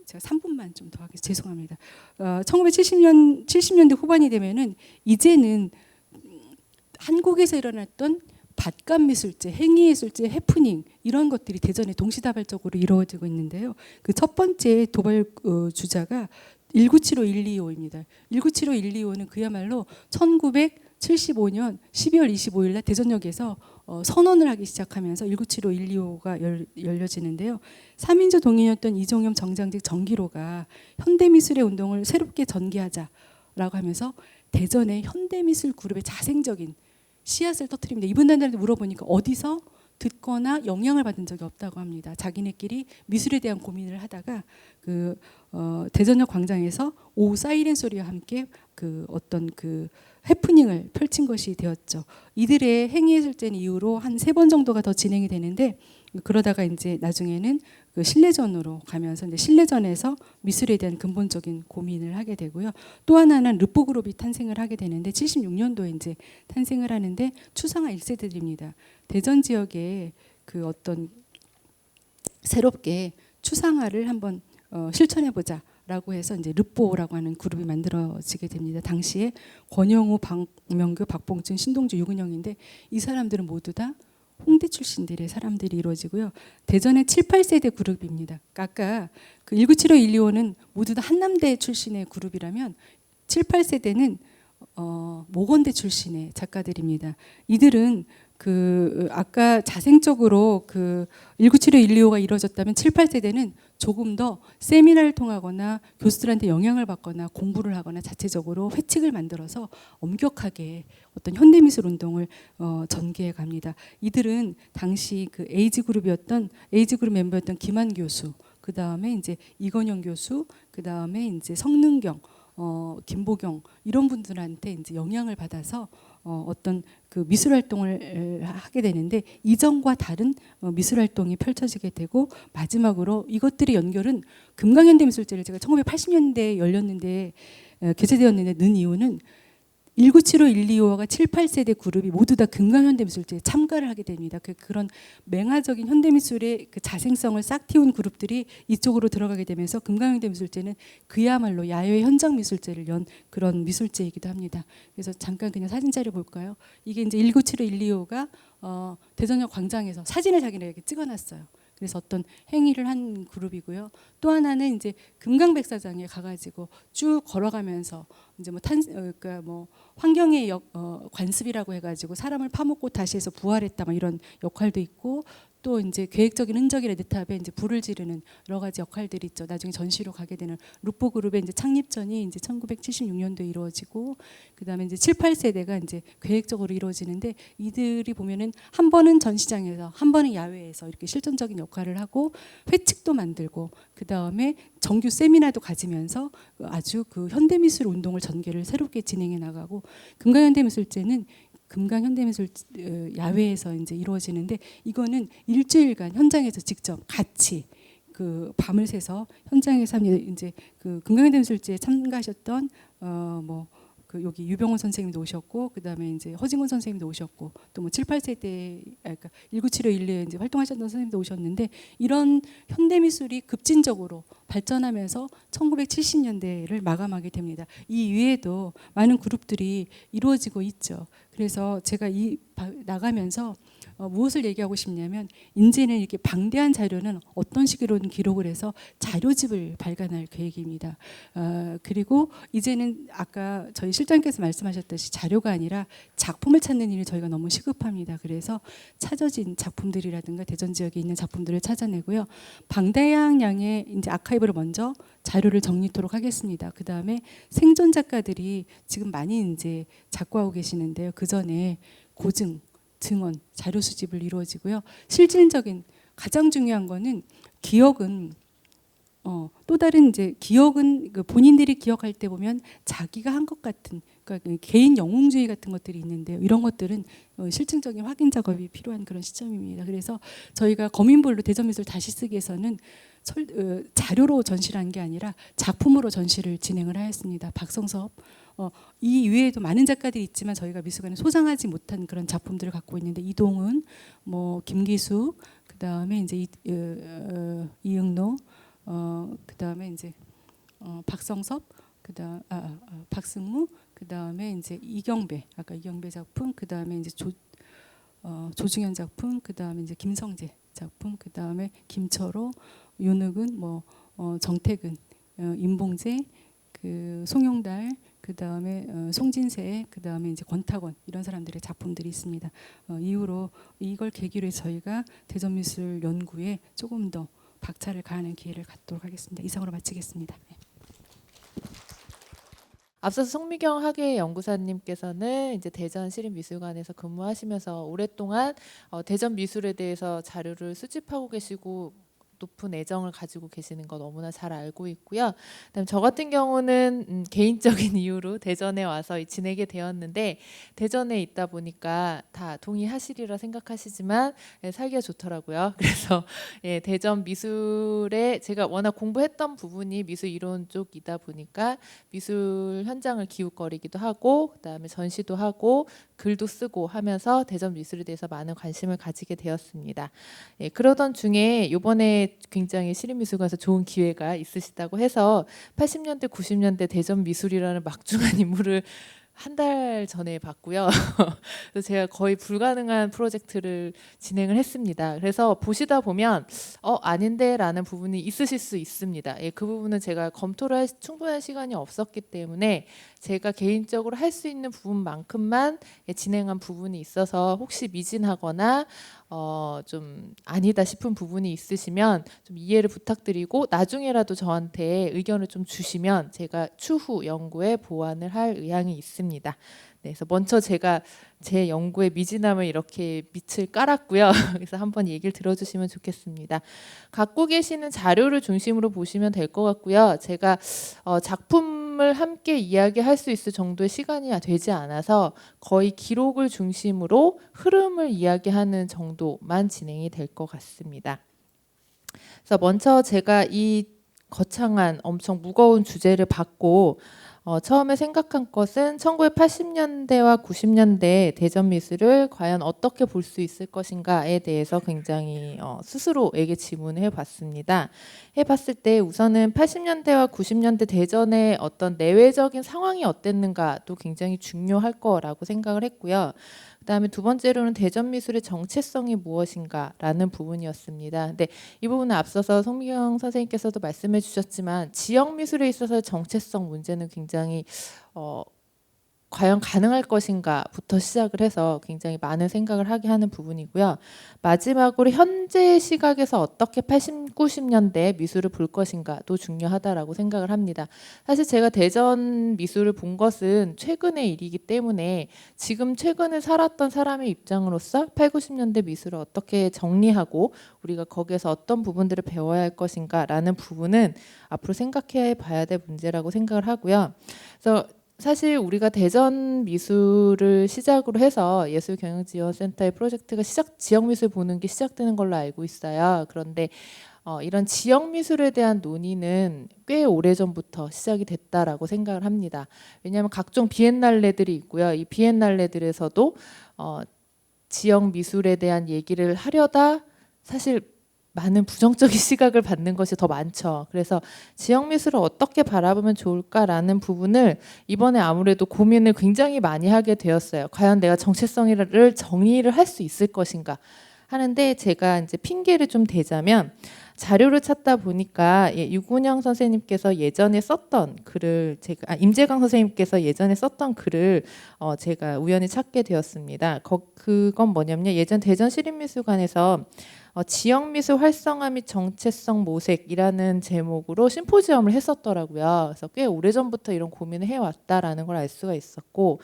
제가 3분만 좀 더 하겠습니다. 죄송합니다. 70년대 후반이 되면은 이제는 한국에서 일어났던 밭감미술제, 행위예술제, 해프닝 이런 것들이 대전에 동시다발적으로 이루어지고 있는데요. 그 첫 번째 도발 주자가 1975-125입니다. 1975-125는 그야말로 1975년 12월 25일 날 대전역에서 선언을 하기 시작하면서 1975-125가 열려지는데요. 3인조 동인이었던 이종염, 정장직, 정기로가 현대미술의 운동을 새롭게 전개하자라고 하면서 대전의 현대미술 그룹의 자생적인 씨앗을 터뜨립니다. 이분들한테 물어보니까 어디서 듣거나 영향을 받은 적이 없다고 합니다. 자기네끼리 미술에 대한 고민을 하다가 대전역 광장에서 오후 사이렌 소리와 함께 어떤 해프닝을 펼친 것이 되었죠. 이들의 행위예술제는 이후로 한 3번 정도가 더 진행이 되는데 그러다가 이제 나중에는 실내전으로 가면서 이제 실내전에서 미술에 대한 근본적인 고민을 하게 되고요. 또 하나는 르포 그룹이 탄생을 하게 되는데 76년도에 이제 탄생을 하는데 추상화 1세대들입니다. 대전 지역에 어떤 새롭게 추상화를 한번 실천해 보자. 라고 해서 이제 르뽀라고 하는 그룹이 만들어지게 됩니다. 당시에 권영우, 박명규, 박봉준, 신동주, 유근영인데 이 사람들은 모두 다 홍대 출신들의 사람들이 이루어지고요. 대전의 7, 8세대 그룹입니다. 아까 1975, 125는 모두 다 한남대 출신의 그룹이라면 7, 8세대는 모건대 출신의 작가들입니다. 이들은 아까 자생적으로 1975, 125가 이루어졌다면 7, 8세대는 조금 더 세미나를 통하거나 교수들한테 영향을 받거나 공부를 하거나 자체적으로 회칙을 만들어서 엄격하게 어떤 현대미술 운동을 전개해 갑니다. 이들은 당시 에이지 그룹 멤버였던 김한 교수, 그 다음에 이제 이건영 교수, 그 다음에 이제 성능경, 김보경 이런 분들한테 이제 영향을 받아서 어떤 미술 활동을 하게 되는데 이전과 다른 미술 활동이 펼쳐지게 되고 마지막으로 이것들의 연결은 금강현대미술제를 제가 1980년대에 열렸는데 개최되었는데 는 이유는 1975, 125가 7, 8세대 그룹이 모두 다 금강현대미술제에 참가를 하게 됩니다. 그런 맹화적인 현대미술의 자생성을 싹 틔운 그룹들이 이쪽으로 들어가게 되면서 금강현대미술제는 그야말로 야외 현장미술제를 연 그런 미술제이기도 합니다. 그래서 잠깐 그냥 사진 자료 볼까요? 이게 이제 1975, 125가 대전역 광장에서 사진을 자기네에게 찍어놨어요. 그래서 어떤 행위를 한 그룹이고요. 또 하나는 이제 금강백사장에 가가지고 쭉 걸어가면서 이제 그러니까 환경의 관습이라고 해가지고 사람을 파묻고 다시 해서 부활했다 이런 역할도 있고 또 이제 계획적인 흔적의 레드탑에 이제 불을 지르는 여러 가지 역할들이 있죠. 나중에 전시로 가게 되는 루포 그룹의 이제 창립전이 이제 1976년도에 이루어지고 그다음에 이제 7, 8세대가 이제 계획적으로 이루어지는데 이들이 보면은 한 번은 전시장에서 한 번은 야외에서 이렇게 실전적인 역할을 하고 회칙도 만들고 그다음에 정규 세미나도 가지면서 아주 현대미술 운동을 전개를 새롭게 진행해 나가고 금강현대미술제는 금강현대미술 야외에서 이제 이루어지는데 이거는 일주일간 현장에서 직접 같이 밤을 새서 현장에서 이제 금강현대미술제에 참가하셨던 여기 유병원 선생님도 오셨고 그다음에 이제 허진곤 선생님도 오셨고 또 7, 8세대 그러니까 1975, 125에 이제 활동하셨던 선생님도 오셨는데 이런 현대미술이 급진적으로 발전하면서 1970년대를 마감하게 됩니다. 이 위에도 많은 그룹들이 이루어지고 있죠. 그래서 제가 나가면서 무엇을 얘기하고 싶냐면 이제는 이렇게 방대한 자료는 어떤 식으로든 기록을 해서 자료집을 발간할 계획입니다. 그리고 이제는 아까 저희 실장님께서 말씀하셨듯이 자료가 아니라 작품을 찾는 일이 저희가 너무 시급합니다. 그래서 찾아진 작품들이라든가 대전 지역에 있는 작품들을 찾아내고요. 방대한 양의 이제 아카이브를 먼저 자료를 정리토록 하겠습니다. 그 다음에 생존 작가들이 지금 많이 이제 작고하고 계시는데요. 그 전에 고증, 증언, 자료 수집을 이루어지고요. 실질적인 가장 중요한 거는 기억은 또 다른 이제 기억은 그 본인들이 기억할 때 보면 자기가 한 것 같은 그러니까 개인 영웅주의 같은 것들이 있는데요. 이런 것들은 실증적인 확인 작업이 필요한 그런 시점입니다. 그래서 저희가 거민볼로 대전미술 다시 쓰기에서는 자료로 전시를 한 게 아니라 작품으로 전시를 진행을 하였습니다. 박성섭 이 이외에도 많은 작가들이 있지만 저희가 미술관에 소장하지 못한 그런 작품들을 갖고 있는데 이동훈, 뭐 김기수, 그 다음에 이제 이응노, 그 다음에 이제 박성섭, 그다음 박승무, 그 다음에 이제 이경배, 아까 이경배 작품, 그 다음에 이제 조중현 작품, 그 다음에 이제 김성재 작품, 그 다음에 김철호, 윤욱은, 뭐 정태근, 임봉재, 그 송용달, 그 다음에 송진세, 그 다음에 이제 권탁원 이런 사람들의 작품들이 있습니다. 이후로 이걸 계기로 해서 저희가 대전미술연구에 조금 더 박차를 가하는 기회를 갖도록 하겠습니다. 이상으로 마치겠습니다. 네. 앞서서 송미경 학예연구사님께서는 이제 대전시립미술관에서 근무하시면서 오랫동안 대전 미술에 대해서 자료를 수집하고 계시고 높은 애정을 가지고 계시는 거 너무나 잘 알고 있고요. 그다음에 저 같은 경우는 개인적인 이유로 대전에 와서 지내게 되었는데 대전에 있다 보니까 다 동의하시리라 생각하시지만 살기가 좋더라고요. 그래서 대전 미술에 제가 워낙 공부했던 부분이 미술 이론 쪽이다 보니까 미술 현장을 기웃거리기도 하고 그다음에 전시도 하고 글도 쓰고 하면서 대전 미술에 대해서 많은 관심을 가지게 되었습니다. 그러던 중에 이번에 굉장히 시립미술관에서 좋은 기회가 있으시다고 해서 80년대 90년대 대전 미술이라는 막중한 임무를 한 달 전에 봤고요. 그래서 제가 거의 불가능한 프로젝트를 진행을 했습니다. 그래서 보시다 보면 아닌데 라는 부분이 있으실 수 있습니다. 그 부분은 제가 검토를 할 충분한 시간이 없었기 때문에 제가 개인적으로 할 수 있는 부분만큼만 진행한 부분이 있어서 혹시 미진하거나 좀 아니다 싶은 부분이 있으시면 좀 이해를 부탁드리고 나중에라도 저한테 의견을 좀 주시면 제가 추후 연구에 보완을 할 의향이 있습니다. 네, 그래서 먼저 제가 제 연구의 미진함을 이렇게 밑을 깔았고요. 그래서 한번 얘기를 들어주시면 좋겠습니다. 갖고 계시는 자료를 중심으로 보시면 될 것 같고요. 제가 작품을 함께 이야기할 수 있을 정도의 시간이 되지 않아서 거의 기록을 중심으로 흐름을 이야기하는 정도만 진행이 될 것 같습니다. 그래서 먼저 제가 이 거창한 엄청 무거운 주제를 받고 처음에 생각한 것은 1980년대와 90년대 대전 미술을 과연 어떻게 볼 수 있을 것인가에 대해서 굉장히 스스로에게 질문을 해봤습니다. 해봤을 때 우선은 80년대와 90년대 대전의 어떤 내외적인 상황이 어땠는가도 굉장히 중요할 거라고 생각을 했고요. 그다음에 두 번째로는 대전 미술의 정체성이 무엇인가라는 부분이었습니다. 근데 이 부분은 앞서서 송미경 선생님께서도 말씀해 주셨지만 지역 미술에 있어서 정체성 문제는 굉장히 과연 가능할 것인가부터 시작을 해서 굉장히 많은 생각을 하게 하는 부분이고요. 마지막으로 현재 시각에서 어떻게 80, 90년대 미술을 볼 것인가도 중요하다라고 생각을 합니다. 사실 제가 대전 미술을 본 것은 최근의 일이기 때문에 지금 최근에 살았던 사람의 입장으로서 8, 90년대 미술을 어떻게 정리하고 우리가 거기에서 어떤 부분들을 배워야 할 것인가라는 부분은 앞으로 생각해 봐야 될 문제라고 생각을 하고요. 그래서 사실 우리가 대전 미술을 시작으로 해서 예술경영지원센터의 프로젝트가 지역 미술 보는 게 시작되는 걸로 알고 있어요. 그런데 이런 지역 미술에 대한 논의는 꽤 오래전부터 시작이 됐다라고 생각을 합니다. 왜냐하면 각종 비엔날레들이 있고요. 이 비엔날레들에서도 지역 미술에 대한 얘기를 하려다 사실 많은 부정적인 시각을 받는 것이 더 많죠. 그래서 지역 미술을 어떻게 바라보면 좋을까라는 부분을 이번에 아무래도 고민을 굉장히 많이 하게 되었어요. 과연 내가 정체성을 정의를 할 수 있을 것인가 하는데 제가 이제 핑계를 좀 대자면 자료를 찾다 보니까 유군영 선생님께서 예전에 썼던 글을 임재강 선생님께서 예전에 썼던 글을 제가 우연히 찾게 되었습니다. 그건 뭐냐면요. 예전 대전시립미술관에서 지역 미술 활성화 및 정체성 모색이라는 제목으로 심포지엄을 했었더라고요. 그래서 꽤 오래전부터 이런 고민을 해왔다라는 걸 알 수가 있었고,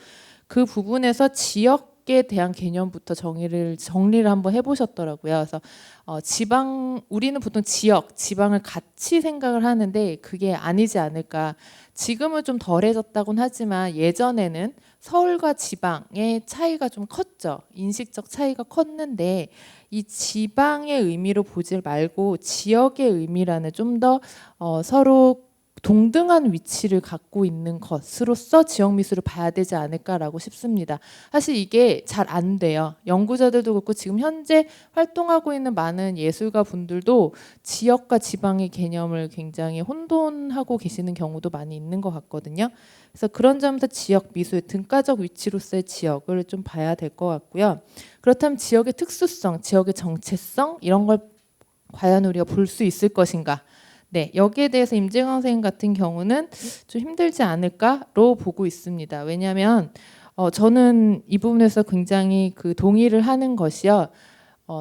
그 부분에서 지역에 대한 개념부터 정리를 한번 해보셨더라고요. 그래서 우리는 보통 지방을 같이 생각을 하는데 그게 아니지 않을까. 지금은 좀 덜해졌다고는 하지만 예전에는 서울과 지방의 차이가 좀 컸죠. 인식적 차이가 컸는데 이 지방의 의미로 보지 말고 지역의 의미라는 좀 더 서로 동등한 위치를 갖고 있는 것으로서 지역 미술을 봐야 되지 않을까라고 싶습니다. 사실 이게 잘 안 돼요. 연구자들도 그렇고 지금 현재 활동하고 있는 많은 예술가 분들도 지역과 지방의 개념을 굉장히 혼돈하고 계시는 경우도 많이 있는 것 같거든요. 그래서 그런 점에서 지역 미술, 등가적 위치로서의 지역을 좀 봐야 될 것 같고요. 그렇다면 지역의 특수성, 지역의 정체성 이런 걸 과연 우리가 볼 수 있을 것인가? 네, 여기에 대해서 임재광 선생님 같은 경우는 좀 힘들지 않을까로 보고 있습니다. 왜냐하면 저는 이 부분에서 굉장히 그 동의를 하는 것이요.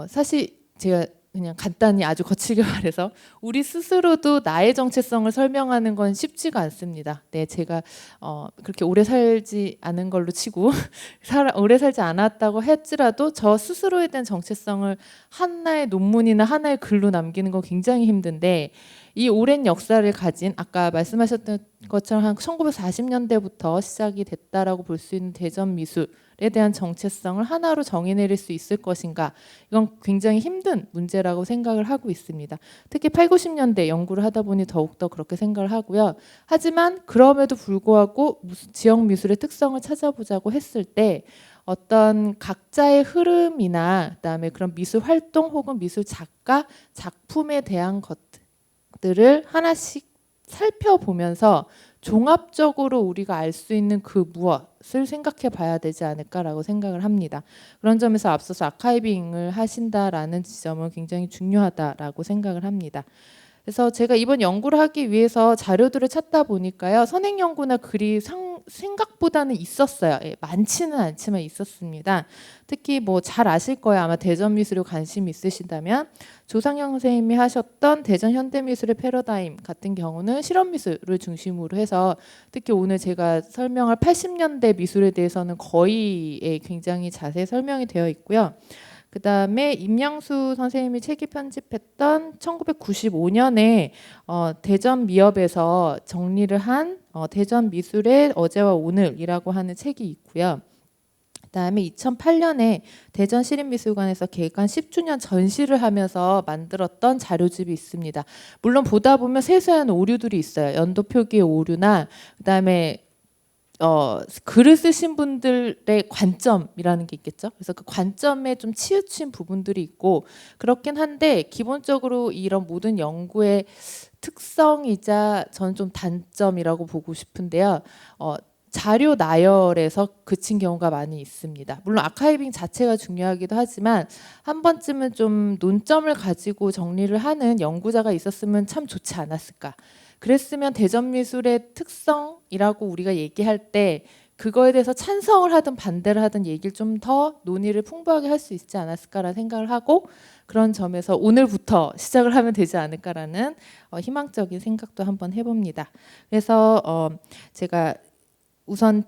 사실 제가 그냥 간단히 아주 거칠게 말해서 우리 스스로도 나의 정체성을 설명하는 건 쉽지가 않습니다. 네, 제가 그렇게 오래 살지 않은 걸로 치고 오래 살지 않았다고 할지라도 저 스스로에 대한 정체성을 하나의 논문이나 하나의 글로 남기는 건 굉장히 힘든데, 이 오랜 역사를 가진 아까 말씀하셨던 것처럼 한 1940년대부터 시작이 됐다라고 볼 수 있는 대전 미술에 대한 정체성을 하나로 정의 내릴 수 있을 것인가, 이건 굉장히 힘든 문제라고 생각을 하고 있습니다. 특히 8, 90년대 연구를 하다 보니 더욱더 그렇게 생각을 하고요. 하지만 그럼에도 불구하고 지역 미술의 특성을 찾아보자고 했을 때 어떤 각자의 흐름이나 그다음에 그런 미술 활동 혹은 미술 작가 작품에 대한 것들을 하나씩 살펴보면서 종합적으로 우리가 알 수 있는 그 무엇을 생각해 봐야 되지 않을까라고 생각을 합니다. 그런 점에서 앞서서 아카이빙을 하신다라는 지점은 굉장히 중요하다라고 생각을 합니다. 그래서 제가 이번 연구를 하기 위해서 자료들을 찾다 보니까요, 선행 연구나 글이 생각보다는 있었어요. 예, 많지는 않지만 있었습니다. 특히 뭐 잘 아실 거예요. 아마 대전 미술에 관심 있으시다면 조상영 선생님이 하셨던 대전 현대미술의 패러다임 같은 경우는 실험 미술을 중심으로 해서 특히 오늘 제가 설명할 80년대 미술에 대해서는 거의 굉장히 자세히 설명이 되어 있고요. 그 다음에 임양수 선생님이 책이 편집했던 1995년에 대전 미업에서 정리를 한 대전 미술의 어제와 오늘이라고 하는 책이 있고요. 그다음에 2008년에 대전 시립미술관에서 개관 10주년 전시를 하면서 만들었던 자료집이 있습니다. 물론 보다 보면 세세한 오류들이 있어요. 연도 표기의 오류나 그다음에 글을 쓰신 분들의 관점이라는 게 있겠죠. 그래서 그 관점에 좀 치우친 부분들이 있고 그렇긴 한데, 기본적으로 이런 모든 연구의 특성이자 저는 좀 단점이라고 보고 싶은데요. 자료 나열에서 그친 경우가 많이 있습니다. 물론 아카이빙 자체가 중요하기도 하지만 한 번쯤은 좀 논점을 가지고 정리를 하는 연구자가 있었으면 참 좋지 않았을까. 그랬으면 대전 미술의 특성이라고 우리가 얘기할 때 그거에 대해서 찬성을 하든 반대를 하든 얘기를 좀 더 논의를 풍부하게 할 수 있지 않았을까라는 생각을 하고, 그런 점에서 오늘부터 시작을 하면 되지 않을까라는 희망적인 생각도 한번 해봅니다. 그래서 제가 우선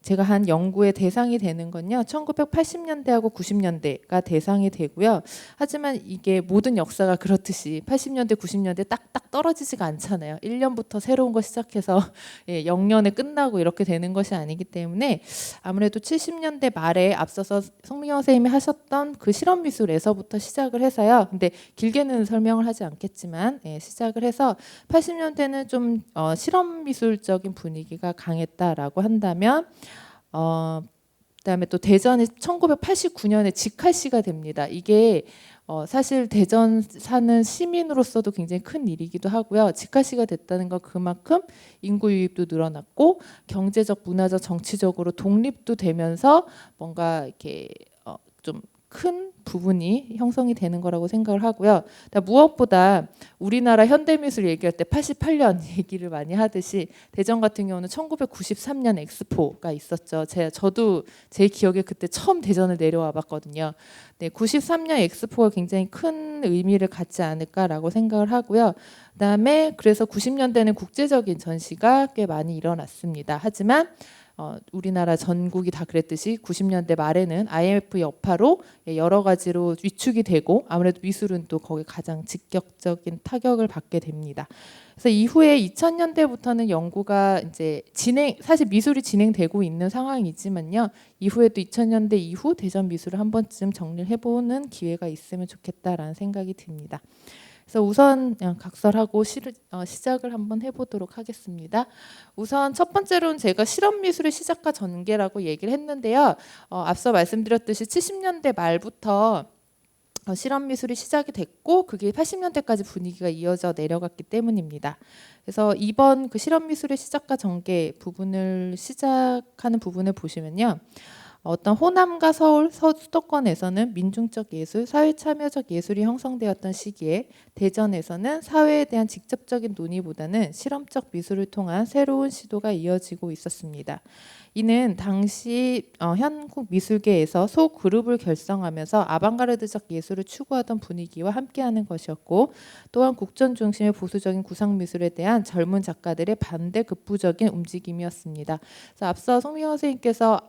제가 한 연구의 대상이 되는 건요, 1980년대하고 90년대가 대상이 되고요. 하지만 이게 모든 역사가 그렇듯이 80년대, 90년대 딱딱 떨어지지가 않잖아요. 1년부터 새로운 거 시작해서 0년에 끝나고 이렇게 되는 것이 아니기 때문에 아무래도 70년대 말에 앞서서 성민경 선생님이 하셨던 그 실험미술에서부터 시작을 해서요. 근데 길게는 설명을 하지 않겠지만 시작을 해서 80년대는 좀 실험미술적인 분위기가 강했다라고 한다면 그다음에 또 대전이 1989년에 직할시가 됩니다. 이게 사실 대전 사는 시민으로서도 굉장히 큰 일이기도 하고요. 직할시가 됐다는 건 그만큼 인구 유입도 늘어났고 경제적, 문화적, 정치적으로 독립도 되면서 뭔가 이렇게 좀 큰 부분이 형성이 되는 거라고 생각을 하고요. 무엇보다 우리나라 현대미술 얘기할 때 88년 얘기를 많이 하듯이 대전 같은 경우는 1993년 엑스포가 있었죠. 저도 제 기억에 그때 처음 대전을 내려와 봤거든요. 네, 93년 엑스포가 굉장히 큰 의미를 갖지 않을까라고 생각을 하고요. 그다음에 그래서 90년대는 국제적인 전시가 꽤 많이 일어났습니다. 하지만 우리나라 전국이 다 그랬듯이 90년대 말에는 IMF 여파로 여러 가지로 위축이 되고 아무래도 미술은 또 거기 가장 직접적인 타격을 받게 됩니다. 그래서 이후에 2000년대부터는 연구가 이제 사실 미술이 진행되고 있는 상황이지만요. 이후에도 2000년대 이후 대전 미술을 한 번쯤 정리를 해보는 기회가 있으면 좋겠다라는 생각이 듭니다. 그래서 우선 각설하고 시작을 한번 해보도록 하겠습니다. 우선 첫 번째로는 제가 실험 미술의 시작과 전개라고 얘기를 했는데요. 앞서 말씀드렸듯이 70년대 말부터 실험 미술이 시작이 됐고 그게 80년대까지 분위기가 이어져 내려갔기 때문입니다. 그래서 이번 그 실험 미술의 시작과 전개 부분을 시작하는 부분을 보시면요. 어떤 호남과 서울 수도권에서는 민중적 예술, 사회참여적 예술이 형성되었던 시기에 대전에서는 사회에 대한 직접적인 논의보다는 실험적 미술을 통한 새로운 시도가 이어지고 있었습니다. 이는 당시 한국 미술계에서 소그룹을 결성하면서 아방가르드적 예술을 추구하던 분위기와 함께하는 것이었고 또한 국전 중심의 보수적인 구상미술에 대한 젊은 작가들의 반대 급부적인 움직임이었습니다. 그래서 앞서 송미경 선생님께서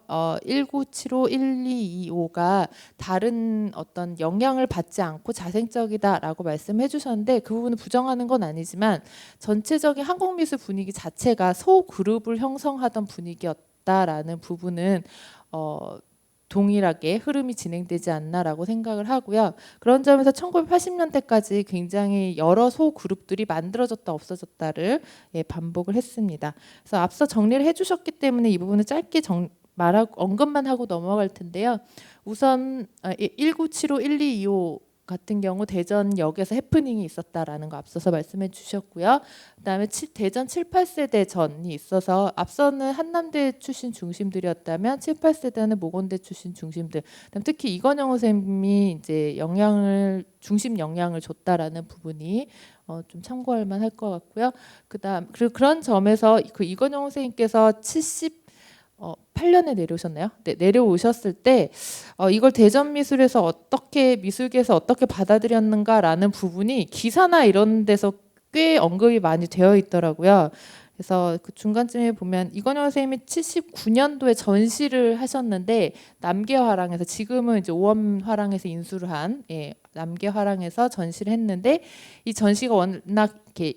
1975, 1225가 다른 어떤 영향을 받지 않고 자생적이다라고 말씀해 주셨는데 그 부분을 부정하는 건 아니지만 전체적인 한국 미술 분위기 자체가 소그룹을 형성하던 분위기였다라는 부분은 동일하게 흐름이 진행되지 않나라고 생각을 하고요. 그런 점에서 1980년대까지 굉장히 여러 소그룹들이 만들어졌다 없어졌다를 반복을 했습니다. 그래서 앞서 정리를 해주셨기 때문에 이 부분을 짧게 언급만 하고 넘어갈 텐데요. 우선 1975, 1225 같은 경우 대전역에서 해프닝이 있었다라는 거 앞서서 말씀해 주셨고요. 그다음에 대전 7, 8세대 전이 있어서 앞서는 한남대 출신 중심들이었다면 7, 8세대는 모건대 출신 중심들. 특히 이건영 선생님이 이제 중심 영향을 줬다라는 부분이 좀 참고할 만할 것 같고요. 그리고 그런 점에서 그 이건영 선생님께서 8년에 내려오셨나요? 네, 내려오셨을 때 이걸 대전 미술에서 미술계에서 어떻게 받아들였는가라는 부분이 기사나 이런 데서 꽤 언급이 많이 되어 있더라고요. 그래서 그 중간쯤에 보면 이건영 선생님이 79년도에 전시를 하셨는데 남계화랑에서 지금은 이제 오원화랑에서 인수를 한 남계화랑에서 전시를 했는데 이 전시가 워낙 이렇게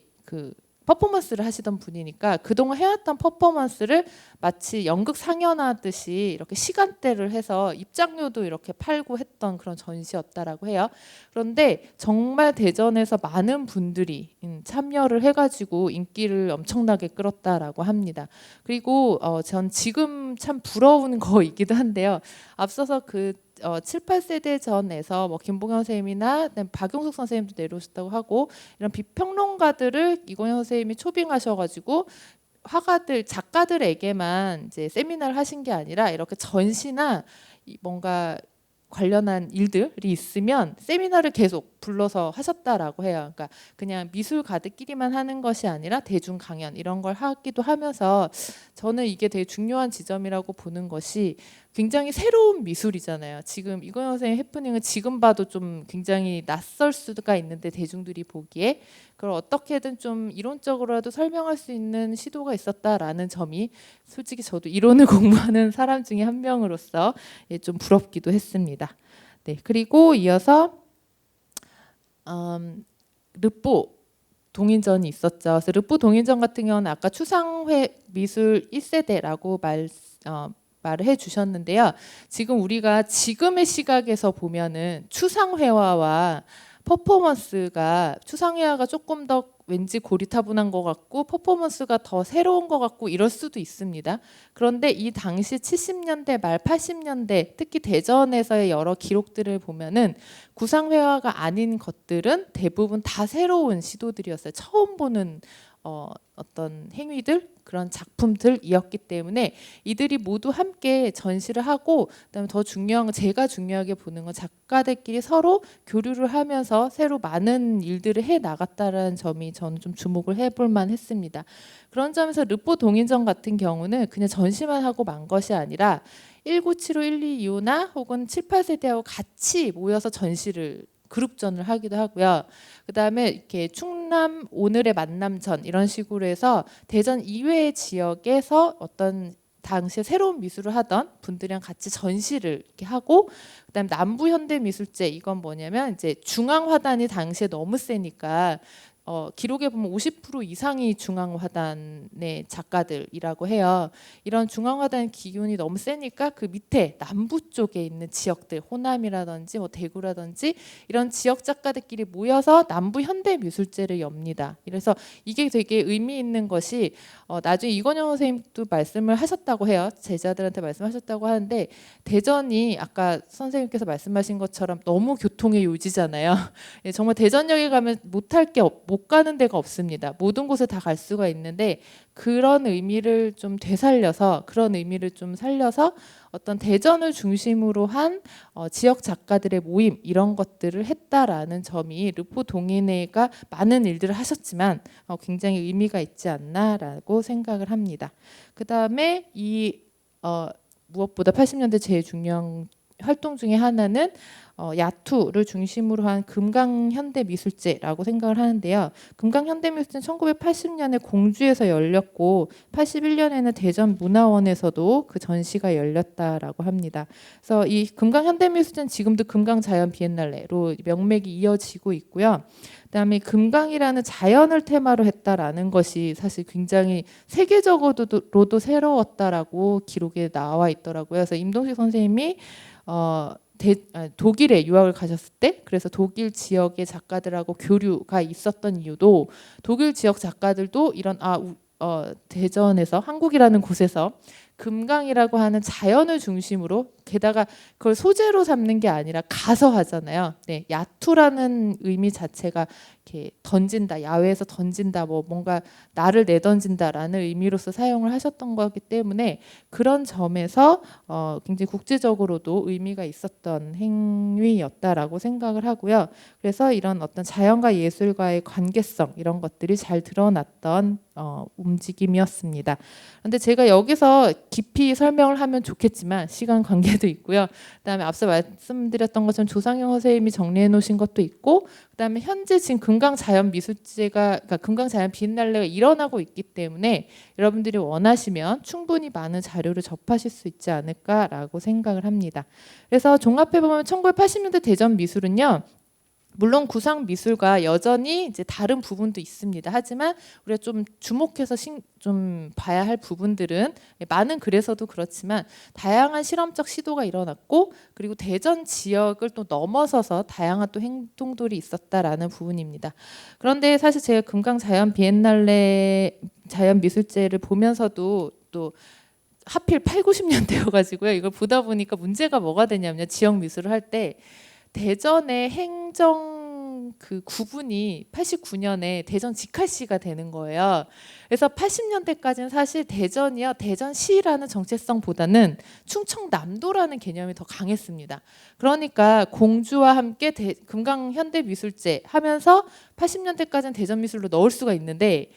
퍼포먼스를 하시던 분이니까 그동안 해왔던 퍼포먼스를 마치 연극 상연하듯이 이렇게 시간대를 해서 입장료도 이렇게 팔고 했던 그런 전시였다라고 해요. 그런데 정말 대전에서 많은 분들이 참여를 해가지고 인기를 엄청나게 끌었다라고 합니다. 그리고 전 지금 참 부러운 거이기도 한데요. 앞서서 7, 8세대 전에서 뭐 김봉현 선생님이나 박용석 선생님도 내려오셨다고 하고 이런 비평론가들을 이건영 선생님이 초빙하셔가지고 작가들에게만 이제 세미나를 하신 게 아니라 이렇게 전시나 뭔가 관련한 일들이 있으면 세미나를 계속 불러서 하셨다라고 해요. 그러니까 그냥 미술가들끼리만 하는 것이 아니라 대중 강연 이런 걸 하기도 하면서 저는 이게 되게 중요한 지점이라고 보는 것이 굉장히 새로운 미술이잖아요. 지금 이건영 선생님 해프닝은 지금 봐도 좀 굉장히 낯설 수가 있는데 대중들이 보기에 그걸 어떻게든 좀 이론적으로라도 설명할 수 있는 시도가 있었다라는 점이 솔직히 저도 이론을 공부하는 사람 중에 한 명으로서 좀 부럽기도 했습니다. 네, 그리고 이어서 르뽀 동인전이 있었죠. 그래서 르뽀 동인전 같은 경우는 아까 추상회 미술 1세대라고 말을 해주셨는데요. 지금 우리가 지금의 시각에서 보면은 추상회화와 퍼포먼스가 추상회화가 조금 더 왠지 고리타분한 것 같고 퍼포먼스가 더 새로운 것 같고 이럴 수도 있습니다. 그런데 이 당시 70년대 말 80년대 특히 대전에서의 여러 기록들을 보면은 구상회화가 아닌 것들은 대부분 다 새로운 시도들이었어요. 처음 보는 어떤 행위들 그런 작품들이었기 때문에 이들이 모두 함께 전시를 하고, 그다음에 더 중요한 건, 제가 중요하게 보는 건 작가들끼리 서로 교류를 하면서 새로 많은 일들을 해 나갔다라는 점이 저는 좀 주목을 해볼 만했습니다. 그런 점에서 르포 동인전 같은 경우는 그냥 전시만 하고 만 것이 아니라 1975, 122호나 혹은 7, 8세대하고 같이 모여서 전시를 그룹전을 하기도 하고요. 그다음에 이렇게 충남 오늘의 만남전 이런 식으로 해서 대전 이외의 지역에서 어떤 당시에 새로운 미술을 하던 분들이랑 같이 전시를 이렇게 하고, 그다음에 남부 현대 미술제, 이건 뭐냐면 이제 중앙 화단이 당시에 너무 세니까 기록에 보면 50% 이상이 중앙화단의 작가들이라고 해요. 이런 중앙화단 기운이 너무 세니까 그 밑에 남부 쪽에 있는 지역들, 호남이라든지 뭐 대구라든지 이런 지역 작가들끼리 모여서 남부 현대미술제를 엽니다. 그래서 이게 되게 의미 있는 것이, 나중에 이건영 선생님도 말씀을 하셨다고 해요. 제자들한테 말씀하셨다고 하는데, 대전이 아까 선생님께서 말씀하신 것처럼 너무 교통의 요지잖아요. 예, 정말 대전역에 가면 못 가는 데가 없습니다. 모든 곳에 다 갈 수가 있는데, 그런 의미를 좀 되살려서, 그런 의미를 좀 살려서 어떤 대전을 중심으로 한 지역 작가들의 모임, 이런 것들을 했다라는 점이 르포 동인회가 많은 일들을 하셨지만 굉장히 의미가 있지 않나라고 생각을 합니다. 그 다음에 무엇보다 80년대 제일 중요한 활동 중에 하나는 야투를 중심으로 한 금강현대미술제라고 생각을 하는데요. 금강현대미술제는 1980년에 공주에서 열렸고 81년에는 대전문화원에서도 그 전시가 열렸다라고 합니다. 그래서 이 금강현대미술제는 지금도 금강자연 비엔날레로 명맥이 이어지고 있고요. 그다음에 금강이라는 자연을 테마로 했다라는 것이 사실 굉장히 세계적으로도 새로웠다라고 기록에 나와 있더라고요. 그래서 임동식 선생님이 독일에 유학을 가셨을 때, 그래서 독일 지역의 작가들하고 교류가 있었던 이유도, 독일 지역 작가들도 이런 대전에서, 한국이라는 곳에서 금강이라고 하는 자연을 중심으로, 게다가 그걸 소재로 삼는 게 아니라 가서 하잖아요. 네, 야투라는 의미 자체가 이렇게 던진다, 야외에서 던진다, 뭐 뭔가 나를 내던진다라는 의미로서 사용을 하셨던 거기 때문에 그런 점에서 굉장히 국제적으로도 의미가 있었던 행위였다라고 생각을 하고요. 그래서 이런 어떤 자연과 예술과의 관계성, 이런 것들이 잘 드러났던 움직임이었습니다. 그런데 제가 여기서 깊이 설명을 하면 좋겠지만 시간 관계도 있고요. 그다음에 앞서 말씀드렸던 것처럼 조상영 선생님이 정리해 놓으신 것도 있고, 그다음에 현재 지금 금강자연미술제가, 그러니까 금강자연 비엔날레가 일어나고 있기 때문에 여러분들이 원하시면 충분히 많은 자료를 접하실 수 있지 않을까라고 생각을 합니다. 그래서 종합해 보면 1980년대 대전 미술은요, 물론 구상 미술과 여전히 이제 다른 부분도 있습니다. 하지만 우리가 좀 주목해서 좀 봐야 할 부분들은 많은, 그래서도 그렇지만 다양한 실험적 시도가 일어났고, 그리고 대전 지역을 또 넘어서서 다양한 또 행동들이 있었다라는 부분입니다. 그런데 사실 제가 금강 자연 비엔날레 자연 미술제를 보면서도 또 하필 8, 90년대여가지고요. 이걸 보다 보니까 문제가 뭐가 되냐면요. 지역 미술을 할 때 대전의 행정 그 구분이 89년에 대전 직할시가 되는 거예요. 그래서 80년대까지는 사실 대전이요, 대전시라는 정체성보다는 충청남도라는 개념이 더 강했습니다. 그러니까 공주와 함께 금강현대미술제 하면서 80년대까지는 대전미술로 넣을 수가 있는데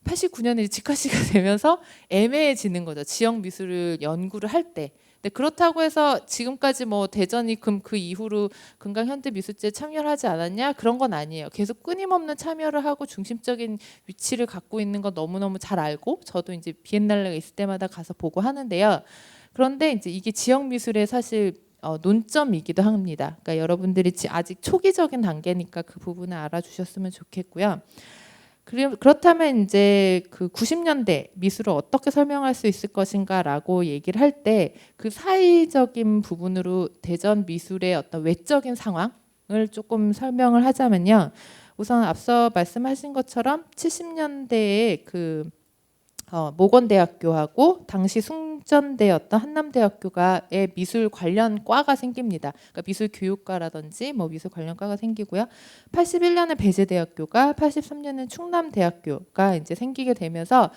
89년에 직할시가 되면서 애매해지는 거죠. 지역 미술을 연구를 할 때. 네, 그렇다고 해서 지금까지 뭐 대전이 그 이후로 금강현대미술제에 참여를 하지 않았냐? 그런 건 아니에요. 계속 끊임없는 참여를 하고 중심적인 위치를 갖고 있는 건 너무너무 잘 알고, 저도 이제 비엔날레가 있을 때마다 가서 보고 하는데요. 그런데 이제 이게 지역 미술의 사실 논점이기도 합니다. 그러니까 여러분들이 아직 초기적인 단계니까 그 부분을 알아주셨으면 좋겠고요. 그렇다면 이제 그 90년대 미술을 어떻게 설명할 수 있을 것인가라고 얘기를 할 때, 그 사이적인 부분으로 대전 미술의 어떤 외적인 상황을 조금 설명을 하자면요. 우선 앞서 말씀하신 것처럼 70년대에 그 모건대학교하고 당시 숭전대였던 한남대학교가의 미술 관련 과가 생깁니다. 그러니까 미술 교육과라든지 뭐 미술 관련 과가 생기고요. 81년에 배재대학교가, 83년에 충남대학교가 이제 생기게 되면서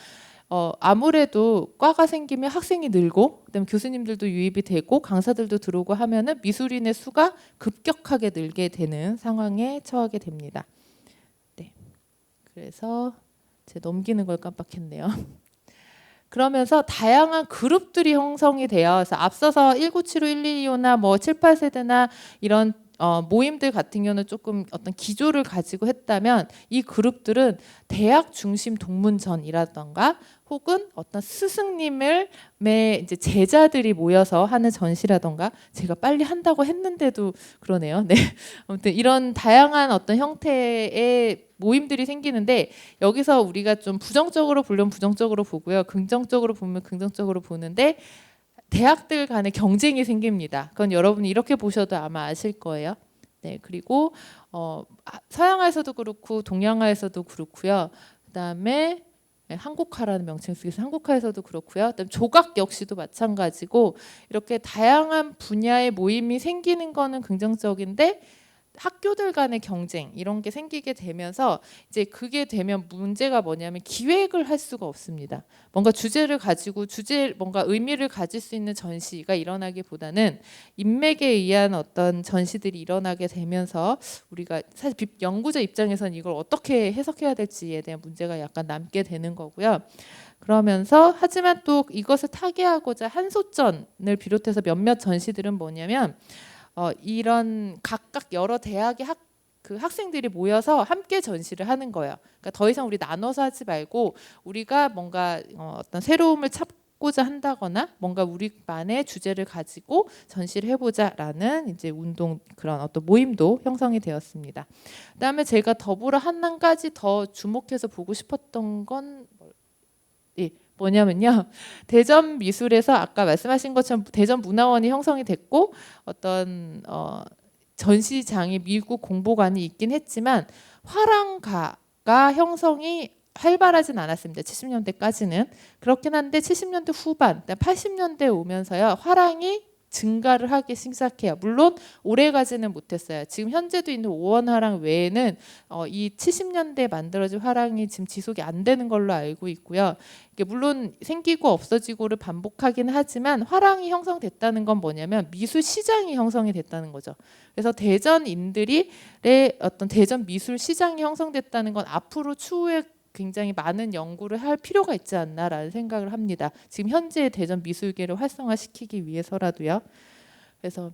아무래도 과가 생기면 학생이 늘고 그다음에 교수님들도 유입이 되고 강사들도 들어오고 하면은 미술인의 수가 급격하게 늘게 되는 상황에 처하게 됩니다. 네. 그래서 제가 넘기는 걸 깜빡했네요. 그러면서 다양한 그룹들이 형성이 돼요. 그래서 앞서서 1975, 125나 뭐 7, 8세대나 이런 모임들 같은 경우는 조금 어떤 기조를 가지고 했다면 이 그룹들은 대학 중심 동문전이라던가 혹은 어떤 스승님을 이제 제자들이 모여서 하는 전시라던가 제가 빨리 한다고 했는데도 그러네요. 네. 아무튼 이런 다양한 어떤 형태의 모임들이 생기는데 여기서 우리가 좀 부정적으로 보면 부정적으로 보고요. 긍정적으로 보면 긍정적으로 보는데 대학들 간의 경쟁이 생깁니다. 그건 여러분이 이렇게 보셔도 아마 아실 거예요. 네, 그리고 서양화에서도 그렇고 동양화에서도 그렇고요. 그다음에 한국화라는 명칭 쓰기서 한국화에서도 그렇고요. 그다음 조각 역시도 마찬가지고 이렇게 다양한 분야의 모임이 생기는 거는 긍정적인데 학교들 간의 경쟁 이런 게 생기게 되면서 이제 그게 되면 문제가 뭐냐면 기획을 할 수가 없습니다. 뭔가 주제를 가지고 뭔가 의미를 가질 수 있는 전시가 일어나기보다는 인맥에 의한 어떤 전시들이 일어나게 되면서 우리가 사실 연구자 입장에서는 이걸 어떻게 해석해야 될지에 대한 문제가 약간 남게 되는 거고요. 그러면서 하지만 또 이것을 타개하고자 한소전을 비롯해서 몇몇 전시들은 뭐냐면 이런 각각 여러 대학의 학생들이 모여서 함께 전시를 하는 거예요. 그러니까 더 이상 우리 나눠서 하지 말고 우리가 뭔가 어떤 새로움을 찾고자 한다거나 뭔가 우리만의 주제를 가지고 전시를 해보자라는 이제 운동 그런 어떤 모임도 형성이 되었습니다. 그다음에 제가 더불어 한 가지 더 주목해서 보고 싶었던 건 뭐냐면요. 대전 미술에서 아까 말씀하신 것처럼 대전 문화원이 형성이 됐고 어떤 전시장이 미국 공보관이 있긴 했지만 화랑가가 형성이 활발하진 않았습니다. 70년대까지는. 그렇긴 한데 70년대 후반, 80년대 오면서요. 화랑이 증가를 하기 시작해요. 물론 오래 가지는 못했어요. 지금 현재도 있는 오원 화랑 외에는 이 70년대에 만들어진 화랑이 지금 지속이 안 되는 걸로 알고 있고요. 이게 물론 생기고 없어지고를 반복하긴 하지만 화랑이 형성됐다는 건 뭐냐면 미술 시장이 형성이 됐다는 거죠. 그래서 대전인들의 어떤 대전 미술 시장이 형성됐다는 건 앞으로 추후에 굉장히 많은 연구를 할 필요가 있지 않나라는 생각을 합니다. 지금 현재 대전 미술계를 활성화시키기 위해서라도요. 그래서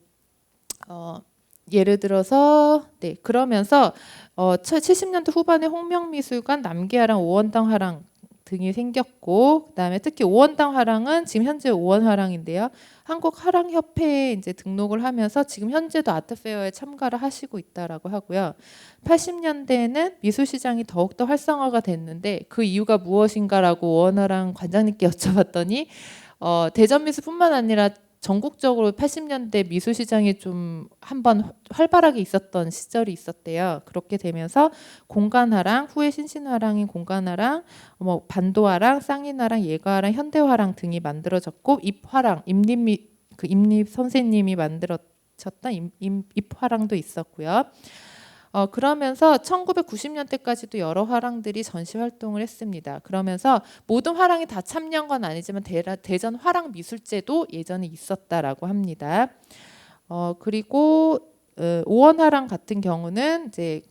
예를 들어서 그러면서 70년대 후반에 홍명미술관, 남계화랑 오원당 화랑 등이 생겼고 그다음에 특히 오원당 화랑은 지금 현재 오원 화랑인데요. 한국 화랑협회에 이제 등록을 하면서 지금 현재도 아트페어에 참가를 하시고 있다라고 하고요. 80년대에는 미술 시장이 더욱더 활성화가 됐는데 그 이유가 무엇인가라고 오원 화랑 관장님께 여쭤봤더니 대전 미술뿐만 아니라 전국적으로 80년대 미술 시장이 좀 한번 활발하게 있었던 시절이 있었대요. 그렇게 되면서 공간화랑 후에 신신화랑인 공간화랑 뭐 반도화랑 쌍인화랑 예가화랑 현대화랑 등이 만들어졌고 입화랑 임립 선생님이 만들어졌던 입화랑도 있었고요. 그러면서 1990년대까지도 여러 화랑들이 전시 활동을 했습니다. 그러면서 모든 화랑이 다 참여한 건 아니지만 대전 화랑 미술제도 예전에 있었다라고 합니다. 그리고 오원 화랑 같은 경우는 이제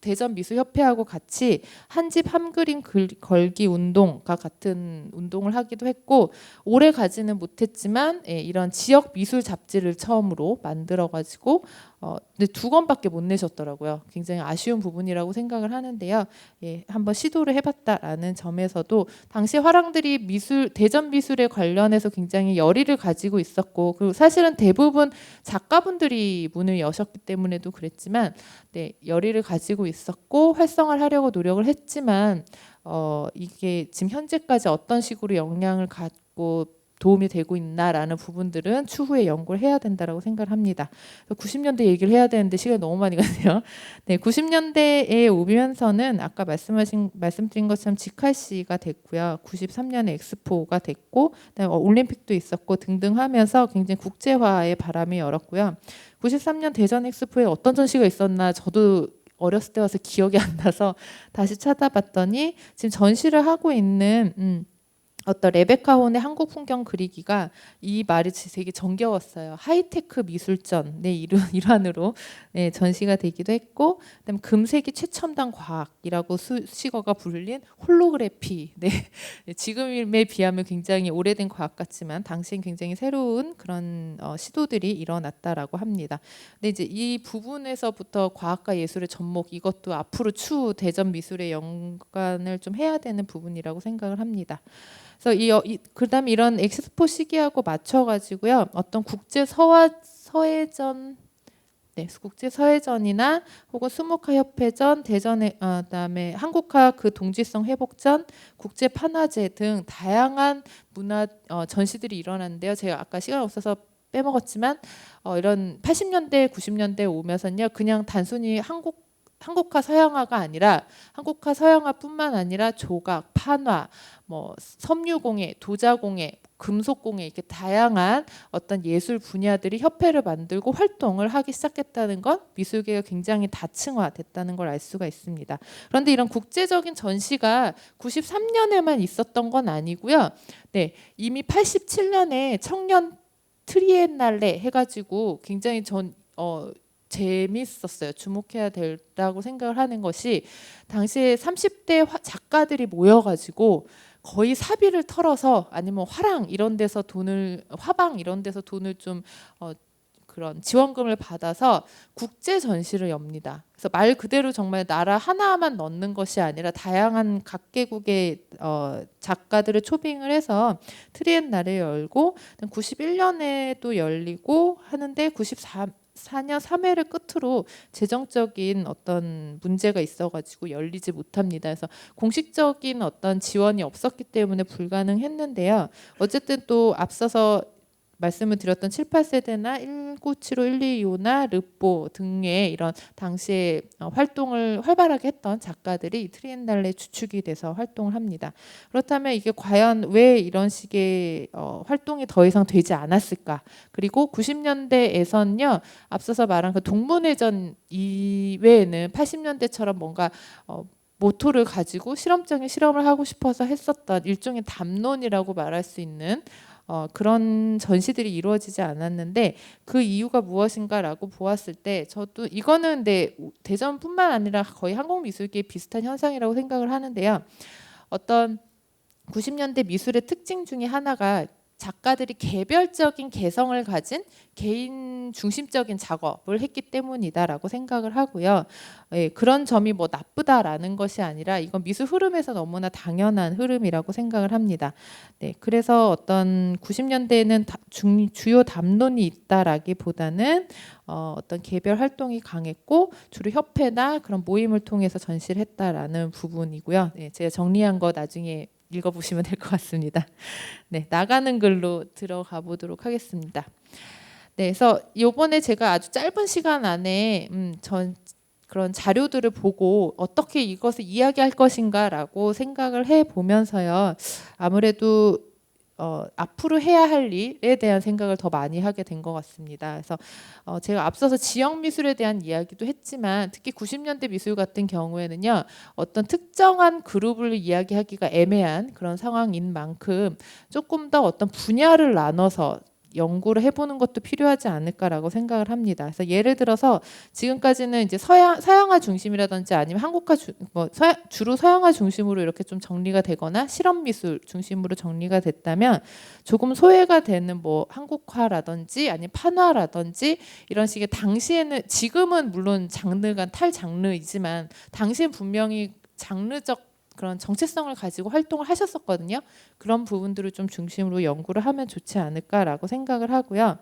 대전 미술협회하고 같이 한집 한그림 걸기 운동과 같은 운동을 하기도 했고 오래 가지는 못했지만 이런 지역 미술 잡지를 처음으로 만들어가지고 근데 2권밖에 못 내셨더라고요. 굉장히 아쉬운 부분이라고 생각을 하는데요. 한번 시도를 해봤다라는 점에서도 당시 화랑들이 대전 미술에 관련해서 굉장히 열의를 가지고 있었고 그리고 사실은 대부분 작가분들이 문을 여셨기 때문에도 그랬지만 열의를 가지고 있었고 활성화를 하려고 노력을 했지만 이게 지금 현재까지 어떤 식으로 영향을 갖고 도움이 되고 있나라는 부분들은 추후에 연구를 해야 된다라고 생각을 합니다. 90년대 얘기를 해야 되는데 시간이 너무 많이 가네요. 90년대에 오면서는 아까 말씀드린 것처럼 지칼시가 됐고요. 93년에 엑스포가 됐고 그다음에 올림픽도 있었고 등등 하면서 굉장히 국제화의 바람이 열었고요. 93년 대전 엑스포에 어떤 전시가 있었나 저도 어렸을 때 와서 기억이 안 나서 다시 찾아봤더니 지금 전시를 하고 있는 어떤 레베카 혼의 한국 풍경 그리기가 이 말이 되게 정겨웠어요. 하이테크 미술전의 일환으로 네, 전시가 되기도 했고, 그다음에 금세기 최첨단 과학이라고 수식어가 불린 홀로그래피. 네, 지금에 비하면 굉장히 오래된 과학 같지만 당시엔 굉장히 새로운 그런 시도들이 일어났다라고 합니다. 근데 이제 이 부분에서부터 과학과 예술의 접목, 이것도 앞으로 추후 대전 미술의 연관을 좀 해야 되는 부분이라고 생각을 합니다. 그래서 그다음에 이런 엑스포 시기하고 맞춰가지고요, 어떤 국제 서해전, 네, 국제 서해전이나 혹은 수목화 협회전, 대전에 그다음에 한국화 그 동지성 회복전, 국제 판화제 등 다양한 문화 전시들이 일어났는데요. 제가 아까 시간 없어서 빼먹었지만 이런 80년대, 90년대 오면서는요, 그냥 단순히 한국화 서양화가 아니라 한국화 서양화뿐만 아니라 조각, 판화, 뭐 섬유공예, 도자공예, 금속공예, 이렇게 다양한 어떤 예술 분야들이 협회를 만들고 활동을 하기 시작했다는 건 미술계가 굉장히 다층화됐다는 걸 알 수가 있습니다. 그런데 이런 국제적인 전시가 93년에만 있었던 건 아니고요. 네, 이미 87년에 청년 트리엔날레 해가지고 굉장히 재밌었어요. 주목해야 된다고 생각을 하는 것이, 당시에 30대 작가들이 모여가지고 거의 사비를 털어서, 아니면 화방 이런 데서 돈을 좀 그런 지원금을 받아서 국제 전시를 엽니다. 그래서 말 그대로 정말 나라 하나만 넣는 것이 아니라 다양한 각개국의 작가들을 초빙을 해서 트리엔날을 열고, 91년에도 열리고 하는데 94년 3회를 끝으로 재정적인 어떤 문제가 있어가지고 열리지 못합니다. 그래서 공식적인 어떤 지원이 없었기 때문에 불가능했는데요. 어쨌든 또 앞서서 말씀을 드렸던 7, 8세대나 1975, 125나 르뽀 등의 이런 당시에 활동을 활발하게 했던 작가들이 트리엔날레 주축이 돼서 활동을 합니다. 그렇다면 이게 과연 왜 이런 식의 활동이 더 이상 되지 않았을까? 그리고 90년대에선요, 앞서서 말한 그 동문회전 이외에는 80년대처럼 뭔가 모토를 가지고 실험적인 실험을 하고 싶어서 했었던 일종의 담론이라고 말할 수 있는 그런 전시들이 이루어지지 않았는데, 그 이유가 무엇인가라고 보았을 때 저도 이거는 근데 대전뿐만 아니라 거의 한국미술계에 비슷한 현상이라고 생각을 하는데요. 어떤 90년대 미술의 특징 중에 하나가 작가들이 개별적인 개성을 가진 개인 중심적인 작업을 했기 때문이다라고 생각을 하고요. 예, 그런 점이 뭐 나쁘다라는 것이 아니라 이건 미술 흐름에서 너무나 당연한 흐름이라고 생각을 합니다. 네, 그래서 어떤 90년대에는 주요 담론이 있다라기보다는 어떤 개별 활동이 강했고 주로 협회나 그런 모임을 통해서 전시를 했다라는 부분이고요. 네, 제가 정리한 거 나중에 읽어보시면 될 것 같습니다. 네, 나가는 글로 들어가 보도록 하겠습니다. 네, 그래서 이번에 제가 아주 짧은 시간 안에 그런 자료들을 보고 어떻게 이것을 이야기할 것인가라고 생각을 해 보면서요, 아무래도 앞으로 해야 할 일에 대한 생각을 더 많이 하게 된 것 같습니다. 그래서 제가 앞서서 지역 미술에 대한 이야기도 했지만, 특히 90년대 미술 같은 경우에는요, 어떤 특정한 그룹을 이야기하기가 애매한 그런 상황인 만큼 조금 더 어떤 분야를 나눠서 연구를 해보는 것도 필요하지 않을까라고 생각을 합니다. 그래서 예를 들어서 지금까지는 이제 서양화 중심이라든지 아니면 한국화 주로 서양화 중심으로 이렇게 좀 정리가 되거나 실험 미술 중심으로 정리가 됐다면, 조금 소외가 되는 뭐 한국화라든지 아니면 판화라든지 이런 식의, 당시에는, 지금은 물론 장르가 탈장르이지만 당시엔 분명히 장르적 그런 정체성을 가지고 활동을 하셨었거든요. 그런 부분들을 좀 중심으로 연구를 하면 좋지 않을까라고 생각을 하고요.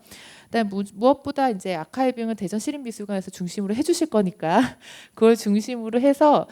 그다음에 무엇보다 이제 아카이빙을 대전시립미술관에서 중심으로 해주실 거니까 그걸 중심으로 해서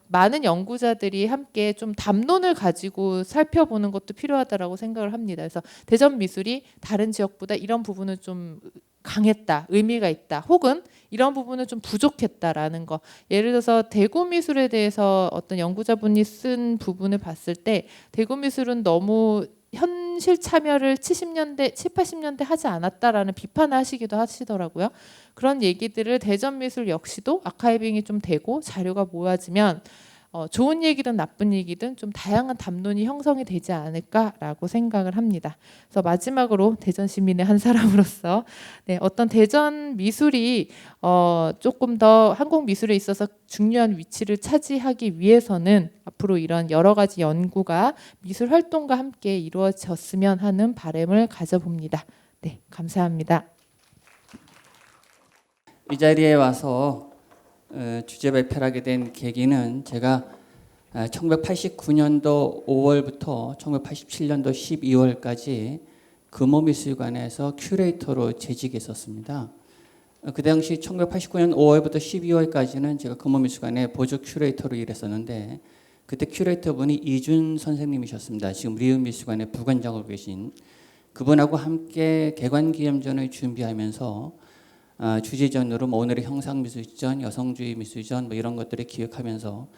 많은 연구자들이 함께 좀 담론을 가지고 살펴보는 것도 필요하다라고 생각을 합니다. 그래서 대전 미술이 다른 지역보다 이런 부분은 좀 강했다, 의미가 있다, 혹은 이런 부분은 좀 부족했다라는 거. 예를 들어서 대구 미술에 대해서 어떤 연구자분이 쓴 부분을 봤을 때, 대구 미술은 너무 현실 참여를 70년대, 7, 80년대 하지 않았다라는 비판을 하시기도 하시더라고요. 그런 얘기들을 대전 미술 역시도 아카이빙이 좀 되고 자료가 모아지면 좋은 얘기든 나쁜 얘기든 좀 다양한 담론이 형성이 되지 않을까라고 생각을 합니다. 그래서 마지막으로 대전 시민의 한 사람으로서 네, 어떤 대전 미술이 조금 더 한국 미술에 있어서 중요한 위치를 차지하기 위해서는 앞으로 이런 여러 가지 연구가 미술 활동과 함께 이루어졌으면 하는 바람을 가져봅니다. 네, 감사합니다. 이 자리에 와서 주제 발표를 하게 된 계기는 제가 1989년도 5월부터 1987년도 12월까지 금호미술관에서 큐레이터로 재직했었습니다. 그 당시 1989년 5월부터 12월까지는 제가 금호미술관에 보조 큐레이터로 일했었는데 그때 큐레이터 분이 이준 선생님이셨습니다. 지금 리움미술관에 부관장으로 계신 그분하고 함께 개관기념전을 준비하면서 주제전으로 뭐 오늘의 형상미술전, 여성주의 미술전 뭐 이런 것들을 기획하면서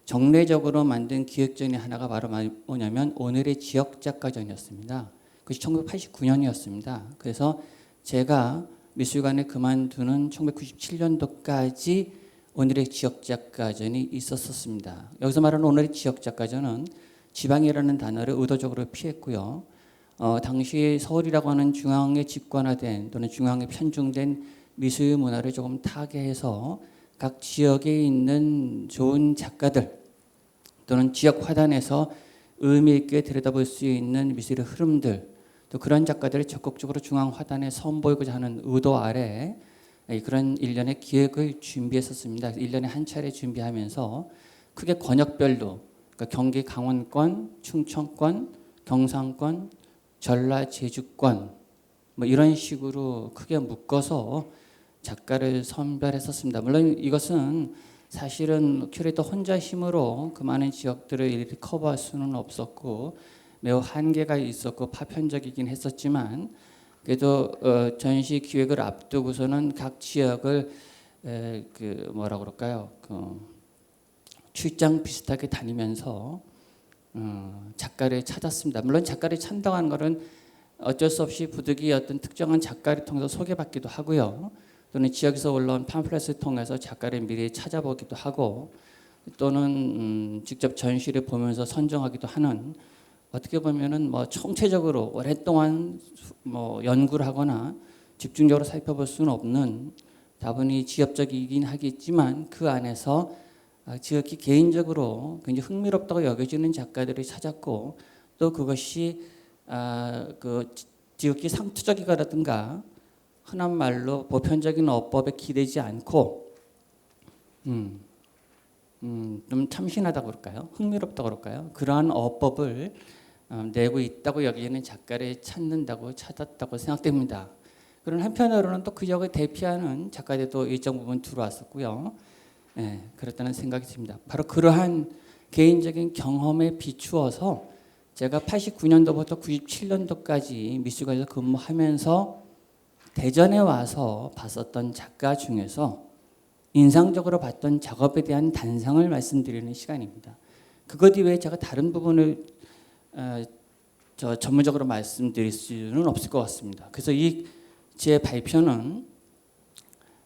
정례적으로 만든 기획전이 하나가 바로 뭐냐면 오늘의 지역작가전이었습니다. 그것이 1989년이었습니다. 그래서 제가 미술관을 그만두는 1997년도까지 오늘의 지역작가전이 있었습니다. 여기서 말하는 오늘의 지역작가전은 지방이라는 단어를 의도적으로 피했고요. 당시 서울이라고 하는 중앙에 집권화된 또는 중앙에 편중된 미술 문화를 조금 타개해서 각 지역에 있는 좋은 작가들 또는 지역 화단에서 의미 있게 들여다볼 수 있는 미술의 흐름들 또 그런 작가들을 적극적으로 중앙 화단에 선보이고자 하는 의도 아래 그런 일련의 기획을 준비했었습니다. 1년에 한 차례 준비하면서 크게 권역별로 그러니까 경기 강원권, 충청권, 경상권, 전라 제주권 뭐 이런 식으로 크게 묶어서 작가를 선별했었습니다. 물론 이것은 사실은 큐레이터 혼자 힘으로 그 많은 지역들을 이렇게 커버할 수는 없었고 매우 한계가 있었고 파편적이긴 했었지만 그래도 전시 기획을 앞두고서는 각 지역을 그 뭐라 그럴까요? 출장 비슷하게 다니면서 작가를 찾았습니다. 물론 작가를 찾는다고 하는 것은 어쩔 수 없이 부득이 어떤 특정한 작가를 통해서 소개받기도 하고요. 또는 지역에서 올라온 팜플렛을 통해서 작가를 미리 찾아보기도 하고 또는 직접 전시를 보면서 선정하기도 하는 어떻게 보면은 뭐 총체적으로 오랫동안 뭐 연구를 하거나 집중적으로 살펴볼 수는 없는 다분히 지엽적이긴 하겠지만 그 안에서 지극히 개인적으로 굉장히 흥미롭다고 여겨지는 작가들을 찾았고 또 그것이 그 지극히 상투적이거라든가 흔한 말로 보편적인 어법에 기대지 않고 좀 참신하다고 그럴까요? 흥미롭다고 그럴까요? 그러한 어법을 내고 있다고 여기는 작가를 찾았다고 생각됩니다. 그런 한편으로는 또 그 지역을 대피하는 작가들도 일정 부분 들어왔었고요. 네, 그렇다는 생각이 듭니다. 바로 그러한 개인적인 경험에 비추어서 제가 89년도부터 97년도까지 미술관에서 근무하면서 대전에 와서 봤었던 작가 중에서 인상적으로 봤던 작업에 대한 단상을 말씀드리는 시간입니다. 그것 이외에 제가 다른 부분을 전문적으로 말씀드릴 수는 없을 것 같습니다. 그래서 제 발표는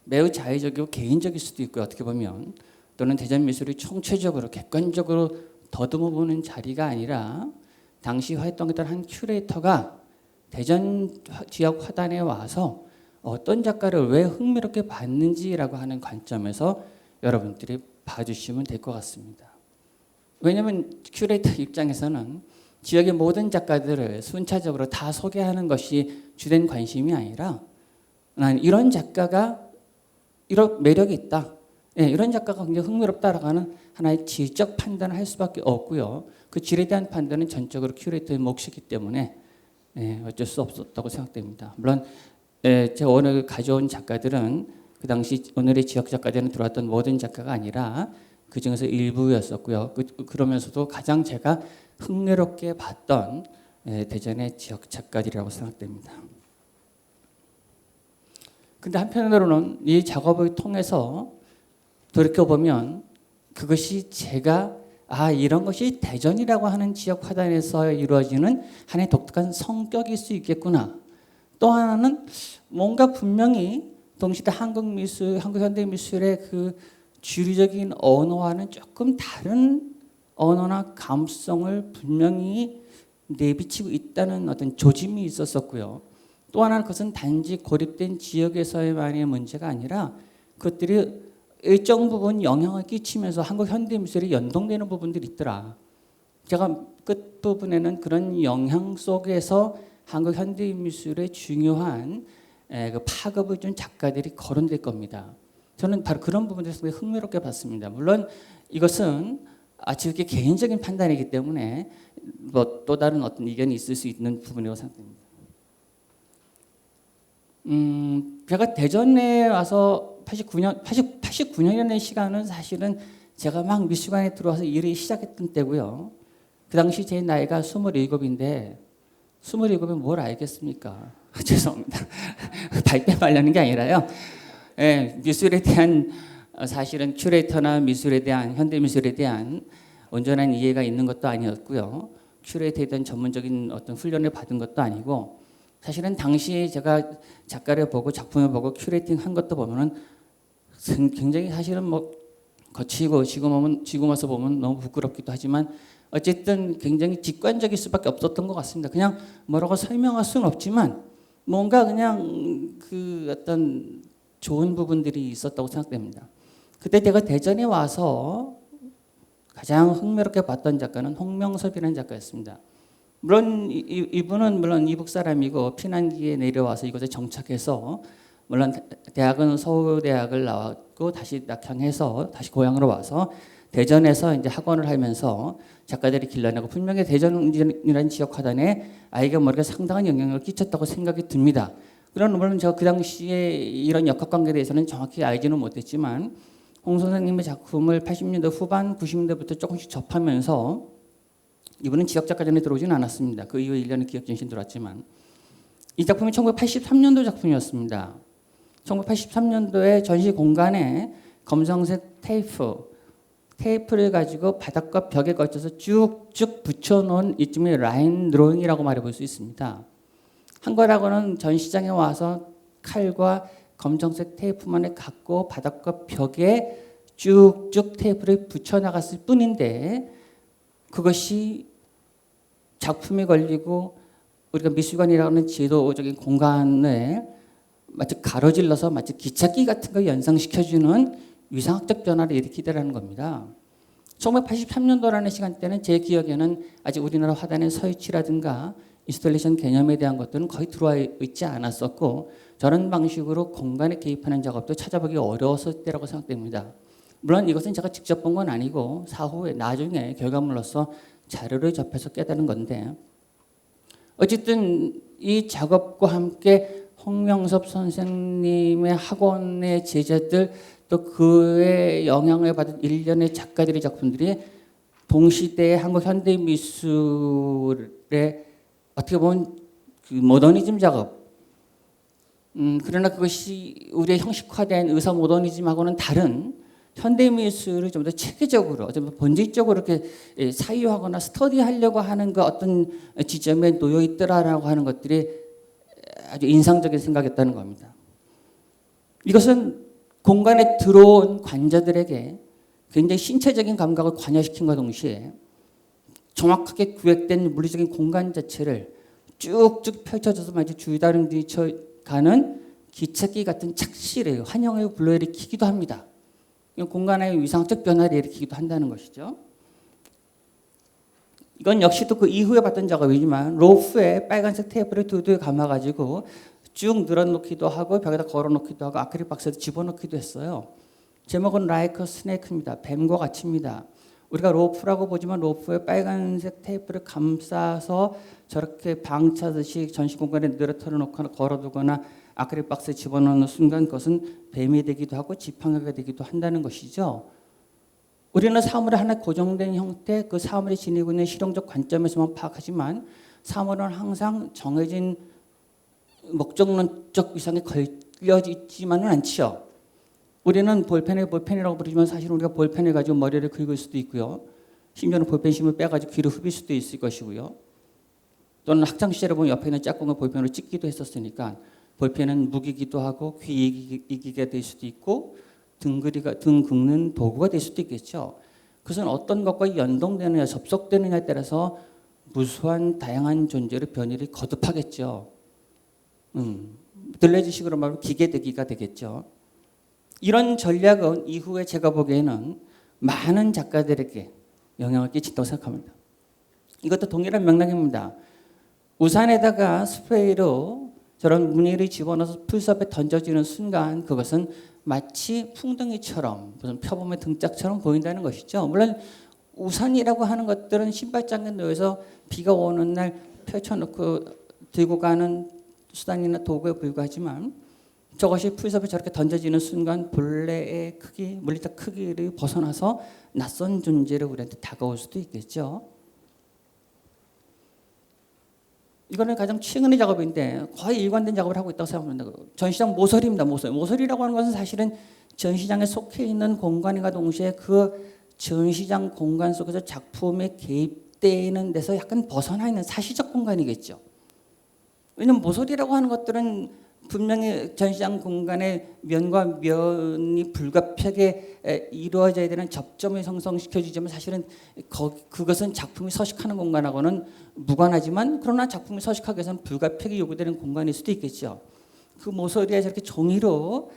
매우 자의적이고 개인적일 수도 있고요. 어떻게 보면 또는 대전 미술이 총체적으로 객관적으로 더듬어 보는 자리가 아니라 당시 활동했던 한 큐레이터가 대전 지역 화단에 와서 어떤 작가를 왜 흥미롭게 봤는지라고 하는 관점에서 여러분들이 봐주시면 될 것 같습니다. 왜냐하면 큐레이터 입장에서는 지역의 모든 작가들을 순차적으로 다 소개하는 것이 주된 관심이 아니라 난 이런 작가가 이런 매력이 있다. 예, 이런 작가가 굉장히 흥미롭다라고 하는 하나의 질적 판단을 할 수밖에 없고요. 그 질에 대한 판단은 전적으로 큐레이터의 몫이기 때문에 어쩔 수 없었다고 생각됩니다. 물론 제가 오늘 가져온 작가들은 그 당시 오늘의 지역 작가들은 들어왔던 모든 작가가 아니라 그 중에서 일부였었고요. 그러면서도 가장 제가 흥미롭게 봤던 대전의 지역 작가들이라고 생각됩니다. 근데 한편으로는 이 작업을 통해서 돌이켜보면 그것이 제가 이런 것이 대전이라고 하는 지역 화단에서 이루어지는 하나의 독특한 성격일 수 있겠구나. 또 하나는 뭔가 분명히 동시대 한국 현대 미술의 그 주류적인 언어와는 조금 다른 언어나 감성을 분명히 내비치고 있다는 어떤 조짐이 있었었고요. 또 하나는 그것은 단지 고립된 지역에서의만의 문제가 아니라 그것들이 일정 부분 영향을 끼치면서 한국 현대미술에 연동되는 부분들이 있더라. 제가 끝부분에는 그런 영향 속에서 한국 현대미술의 중요한 그 파급을 준 작가들이 거론될 겁니다. 저는 바로 그런 부분에서 상당히 흥미롭게 봤습니다. 물론 이것은 아주 개인적인 판단이기 때문에 뭐 또 다른 어떤 의견이 있을 수 있는 부분이라고 생각합니다. 제가 대전에 와서 89년의 시간은 사실은 제가 막 미술관에 들어와서 일을 시작했던 때고요. 그 당시 제 나이가 27인데 27이면 뭘 알겠습니까? 죄송합니다. 발뺌하려는 게 아니라요. 예, 미술에 대한 사실은 큐레이터나 미술에 대한 현대미술에 대한 온전한 이해가 있는 것도 아니었고요. 큐레이터에 대한 전문적인 어떤 훈련을 받은 것도 아니고 사실은 당시 제가 작가를 보고 작품을 보고 큐레이팅 한 것도 보면은 굉장히 사실은 뭐 거치고 지금 와서 보면 너무 부끄럽기도 하지만 어쨌든 굉장히 직관적일 수밖에 없었던 것 같습니다. 그냥 뭐라고 설명할 수는 없지만 뭔가 그냥 그 어떤 좋은 부분들이 있었다고 생각됩니다. 그때 제가 대전에 와서 가장 흥미롭게 봤던 작가는 홍명섭이라는 작가였습니다. 물론 이분은 물론 이북 사람이고 피난기에 내려와서 이곳에 정착해서 물론 대학은 서울대학을 나왔고 다시 낙향해서 다시 고향으로 와서 대전에서 이제 학원을 하면서 작가들이 길러내고 분명히 대전이라는 지역 화단에 아이가 머리가 상당한 영향을 끼쳤다고 생각이 듭니다. 그런 물론 제가 그 당시에 이런 역학관계에 대해서는 정확히 알지는 못했지만 홍 선생님의 작품을 80년대 후반 90년대부터 조금씩 접하면서 이분은 지역작가전에 들어오진 않았습니다. 그 이후에 1년의 기획전신 들어왔지만 이 작품이 1983년도 작품이었습니다. 1983년도에 전시 공간에 검정색 테이프를 가지고 바닥과 벽에 걸쳐서 쭉쭉 붙여놓은 이쯤의 라인 드로잉이라고 말해볼 수 있습니다. 한 거라고는 전시장에 와서 칼과 검정색 테이프만을 갖고 바닥과 벽에 쭉쭉 테이프를 붙여나갔을 뿐인데 그것이 작품에 걸리고 우리가 미술관이라는 지도적인 공간을 마치 가로질러서 마치 기찻길 같은 걸 연상시켜주는 위상학적 변화를 일으키더라는 겁니다. 1983년도라는 시간대는 제 기억에는 아직 우리나라 화단의 서유치라든가 인스톨레이션 개념에 대한 것들은 거의 들어와 있지 않았었고 저런 방식으로 공간에 개입하는 작업도 찾아보기 어려웠을 때라고 생각됩니다. 물론 이것은 제가 직접 본 건 아니고 사후에 나중에 결과물로서 자료를 접해서 깨달은 건데 어쨌든 이 작업과 함께 홍명섭 선생님의 학원의 제자들 또 그의 영향을 받은 일련의 작가들의 작품들이 동시대의 한국 현대미술의 어떻게 보면 그 모더니즘 작업 그러나 그것이 우리의 형식화된 의사 모더니즘하고는 다른 현대미술을 좀 더 체계적으로 좀 본질적으로 이렇게 사유하거나 스터디하려고 하는 그 어떤 지점에 놓여 있더라라고 하는 것들이 아주 인상적인 생각이었다는 겁니다. 이것은 공간에 들어온 관자들에게 굉장히 신체적인 감각을 관여시킨과 동시에 정확하게 구획된 물리적인 공간 자체를 쭉쭉 펼쳐져서 마치 줄다름쥐 가는 기찻길 같은 착시를 환영을 불러일으키기도 합니다. 공간의 위상적 변화를 일으키기도 한다는 것이죠. 이건 역시 또 그 이후에 봤던 작업이지만 로프에 빨간색 테이프를 두두에 감아가지고 쭉 늘어놓기도 하고 벽에다 걸어놓기도 하고 아크릴 박스에 집어넣기도 했어요. 제목은 라이크 스네이크입니다. 뱀과 같이입니다. 우리가 로프라고 보지만 로프에 빨간색 테이프를 감싸서 저렇게 방차듯이 전시 공간에 늘어뜨려 놓거나 걸어두거나 아크릴 박스에 집어넣는 순간 그것은 뱀이 되기도 하고 지팡이가 되기도 한다는 것이죠. 우리는 사물의 하나 고정된 형태, 그 사물이 지니고 있는 실용적 관점에서만 파악하지만 사물은 항상 정해진 목적론적 위상에 걸려 있지만은 않지요. 우리는 볼펜을 볼펜이라고 부르지만 사실 우리가 볼펜을 가지고 머리를 긁을 수도 있고요. 심지어는 볼펜심을 빼가지고 귀를 흡일 수도 있을 것이고요. 또는 학창시절에 보면 옆에 있는 짝꿍을 볼펜으로 찍기도 했었으니까 볼펜은 무기기도 하고 귀이기가 될 수도 있고 등 긁는 도구가 될 수도 있겠죠. 그것은 어떤 것과 연동되느냐, 접속되느냐에 따라서 무수한 다양한 존재의 변이를 거듭하겠죠. 들레지식으로 말하면 기계대기가 되겠죠. 이런 전략은 이후에 제가 보기에는 많은 작가들에게 영향을 끼친다고 생각합니다. 이것도 동일한 맥락입니다. 우산에다가 스프레이로 저런 무늬를 집어넣어서 풀숲에 던져지는 순간 그것은 마치 풍덩이처럼 무슨 표범의 등짝처럼 보인다는 것이죠. 물론 우산이라고 하는 것들은 신발장에 놓여서 비가 오는 날 펼쳐놓고 들고 가는 수단이나 도구에 불과하지만 저것이 풀숲에 저렇게 던져지는 순간 본래의 크기, 물리적 크기를 벗어나서 낯선 존재로 우리한테 다가올 수도 있겠죠. 이거는 가장 최근의 작업인데 거의 일관된 작업을 하고 있다고 생각합니다. 전시장 모서리입니다. 모서리라고 하는 것은 사실은 전시장에 속해 있는 공간과 동시에 그 전시장 공간 속에서 작품에 개입되는 데서 약간 벗어나 있는 사시적 공간이겠죠. 왜냐하면 모서리라고 하는 것들은 분명히 전시장 공간의 면과 면이 불가피하게 이루어져야 되는 접점을 형성시켜주지만 사실은 그것은 작품이 서식하는 공간하고는 무관하지만 그러나 작품이 서식하기 위해서는 불가피하게 요구되는 공간일 수도 있겠죠. 그 모서리에 저렇게 종이로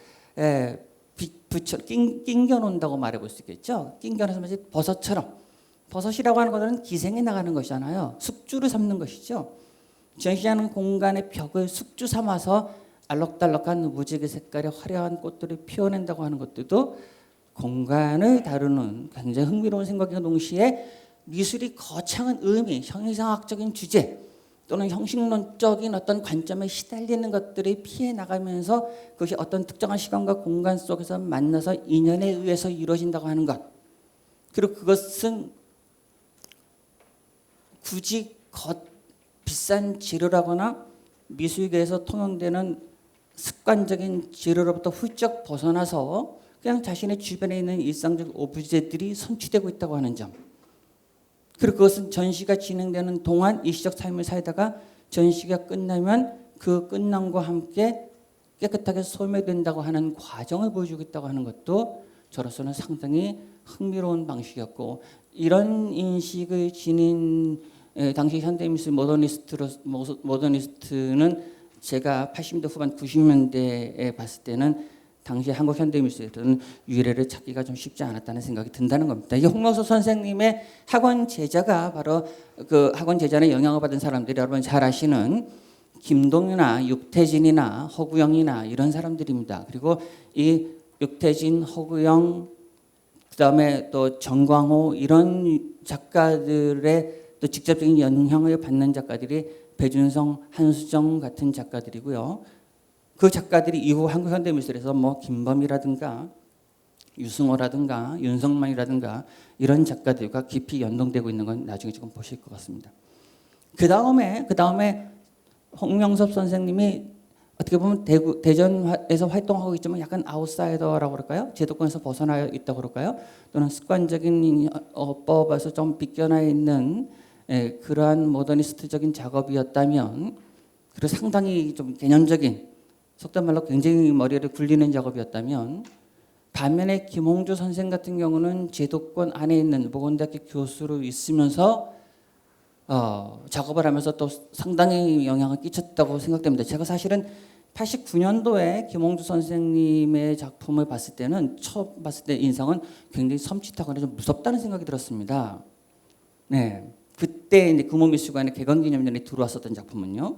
낑겨 놓는다고 말해볼 수 있겠죠. 낑겨 놓으면 버섯처럼. 버섯이라고 하는 것은 기생해 나가는 것이잖아요. 숙주를 삼는 것이죠. 전시하는 공간의 벽을 숙주 삼아서 알록달록한 무지개 색깔의 화려한 꽃들을 피워낸다고 하는 것들도 공간을 다루는 굉장히 흥미로운 생각과 동시에 미술이 거창한 의미, 형이상학적인 주제 또는 형식론적인 어떤 관점에 시달리는 것들을 피해 나가면서 그것이 어떤 특정한 시간과 공간 속에서 만나서 인연에 의해서 이루어진다고 하는 것. 그리고 그것은 굳이 비싼 재료라거나 미술계에서 통용되는 습관적인 재료로부터 훌쩍 벗어나서 그냥 자신의 주변에 있는 일상적 오브제들이 선취되고 있다고 하는 점. 그리고 그것은 전시가 진행되는 동안 일시적 삶을 살다가 전시가 끝나면 그 끝남과 함께 깨끗하게 소멸된다고 하는 과정을 보여주고 있다고 하는 것도 저로서는 상당히 흥미로운 방식이었고 이런 인식을 지닌 당시 현대미술 모더니스트는 제가 80년대 후반 90년대에 봤을 때는 당시 한국 현대미술에는 유래를 찾기가 좀 쉽지 않았다는 생각이 든다는 겁니다. 이 홍명수 선생님의 학원 제자가 바로 그 학원 제자의 영향을 받은 사람들이 여러분 잘 아시는 김동유나 육태진이나 허구영이나 이런 사람들입니다. 그리고 이 육태진, 허구영, 그다음에 또 정광호 이런 작가들의 또 직접적인 영향을 받는 작가들이 배준성, 한수정 같은 작가들이고요. 그 작가들이 이후 한국 현대미술에서 뭐 김범이라든가 유승호라든가 윤성만이라든가 이런 작가들과 깊이 연동되고 있는 건 나중에 조금 보실 것 같습니다. 그 다음에 홍명섭 선생님이 어떻게 보면 대전에서 활동하고 있지만 약간 아웃사이더라고 그럴까요? 제도권에서 벗어나 있다고 그럴까요? 또는 습관적인 어법에서 좀 비껴나 있는 그러한 모더니스트적인 작업이었다면 그리고 상당히 좀 개념적인 속된 말로 굉장히 머리를 굴리는 작업이었다면 반면에 김홍주 선생 같은 경우는 제도권 안에 있는 모건대학교 교수로 있으면서 작업을 하면서 또 상당히 영향을 끼쳤다고 생각됩니다. 제가 사실은 89년도에 김홍주 선생님의 작품을 봤을 때는 처음 봤을 때 인상은 굉장히 섬찟하거나 좀 무섭다는 생각이 들었습니다. 네, 그때 이제 금호미술관에 개관기념전에 들어왔었던 작품은요.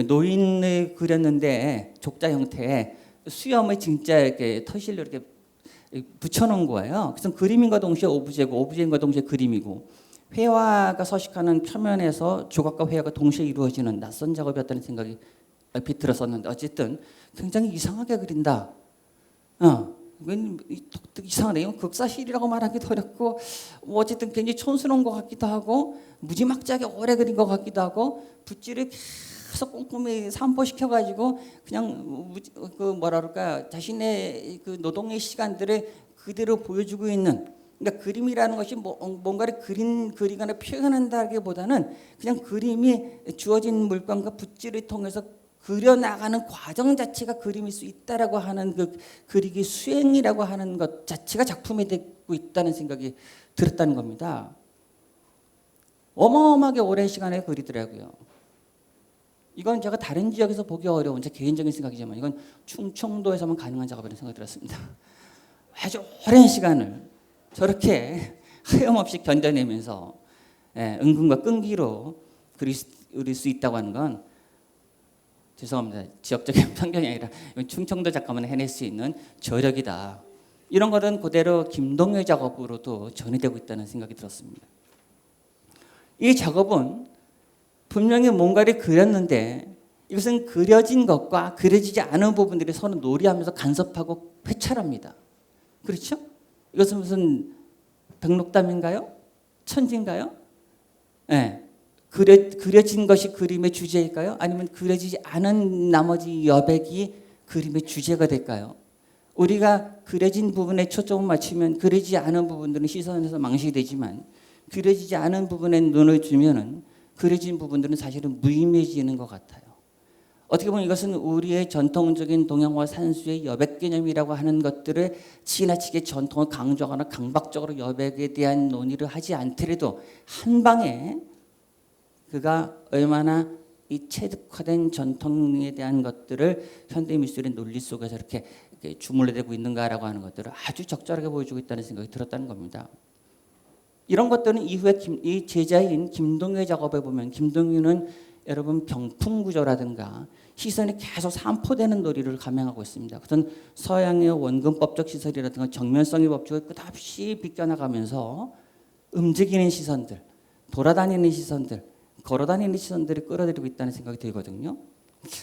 노인을 그렸는데 족자 형태의 수염을 진짜 이렇게 터실로 이렇게 붙여놓은 거예요. 그래서 그림인과 동시에 오브제고 오브제인과 동시에 그림이고 회화가 서식하는 표면에서 조각과 회화가 동시에 이루어지는 낯선 작업이었다는 생각이 비틀었었는데 어쨌든 굉장히 이상하게 그린다. 이상하네요. 극사실이라고 말하기도 어렵고 뭐 어쨌든 굉장히 촌스러운 것 같기도 하고 무지막지하게 오래 그린 것 같기도 하고 붓질을 계속 꼼꼼히 산포시켜가지고 그냥 그 뭐라 그럴까 자신의 그 노동의 시간들을 그대로 보여주고 있는 그러니까 그림이라는 것이 뭔가를 그리거나 표현한다기보다는 그냥 그림이 주어진 물감과 붓질을 통해서 그려나가는 과정 자체가 그림일 수 있다라고 하는 그 그리기 수행이라고 하는 것 자체가 작품이 되고 있다는 생각이 들었다는 겁니다. 어마어마하게 오랜 시간에 그리더라고요. 이건 제가 다른 지역에서 보기 어려운 제 개인적인 생각이지만 이건 충청도에서만 가능한 작업이라는 생각이 들었습니다. 아주 오랜 시간을 저렇게 하염없이 견뎌내면서 은근과 끈기로 그릴 수 있다고 하는 건 죄송합니다. 지역적인 편견이 아니라 이건 충청도 작가만 해낼 수 있는 저력이다. 이런 것은 그대로 김동효 작업으로도 전이되고 있다는 생각이 들었습니다. 이 작업은 분명히 뭔가를 그렸는데 이것은 그려진 것과 그려지지 않은 부분들이 서로 놀이하면서 간섭하고 회찰합니다. 그렇죠? 이것은 무슨 백록담인가요? 천지인가요? 네. 그려진 것이 그림의 주제일까요? 아니면 그려지지 않은 나머지 여백이 그림의 주제가 될까요? 우리가 그려진 부분에 초점을 맞추면 그려지지 않은 부분들은 시선에서 망실이 되지만 그려지지 않은 부분에 눈을 주면은 그려진 부분들은 사실은 무의미해지는 것 같아요. 어떻게 보면 이것은 우리의 전통적인 동양화 산수의 여백 개념이라고 하는 것들을 지나치게 전통을 강조하거나 강박적으로 여백에 대한 논의를 하지 않더라도 한 방에 그가 얼마나 이 체득화된 전통에 대한 것들을 현대미술의 논리 속에서 이렇게 주물러대고 있는가라고 하는 것들을 아주 적절하게 보여주고 있다는 생각이 들었다는 겁니다. 이런 것들은 이후에 이 제자인 김동효의 작업에 보면 김동효는 여러분 병풍구조라든가 시선이 계속 산포되는 놀이를 감행하고 있습니다. 그것은 서양의 원근법적 시설이라든가 정면성의 법칙을 끝없이 비껴나가면서 움직이는 시선들, 돌아다니는 시선들, 걸어다니는 시선들이 끌어들이고 있다는 생각이 들거든요.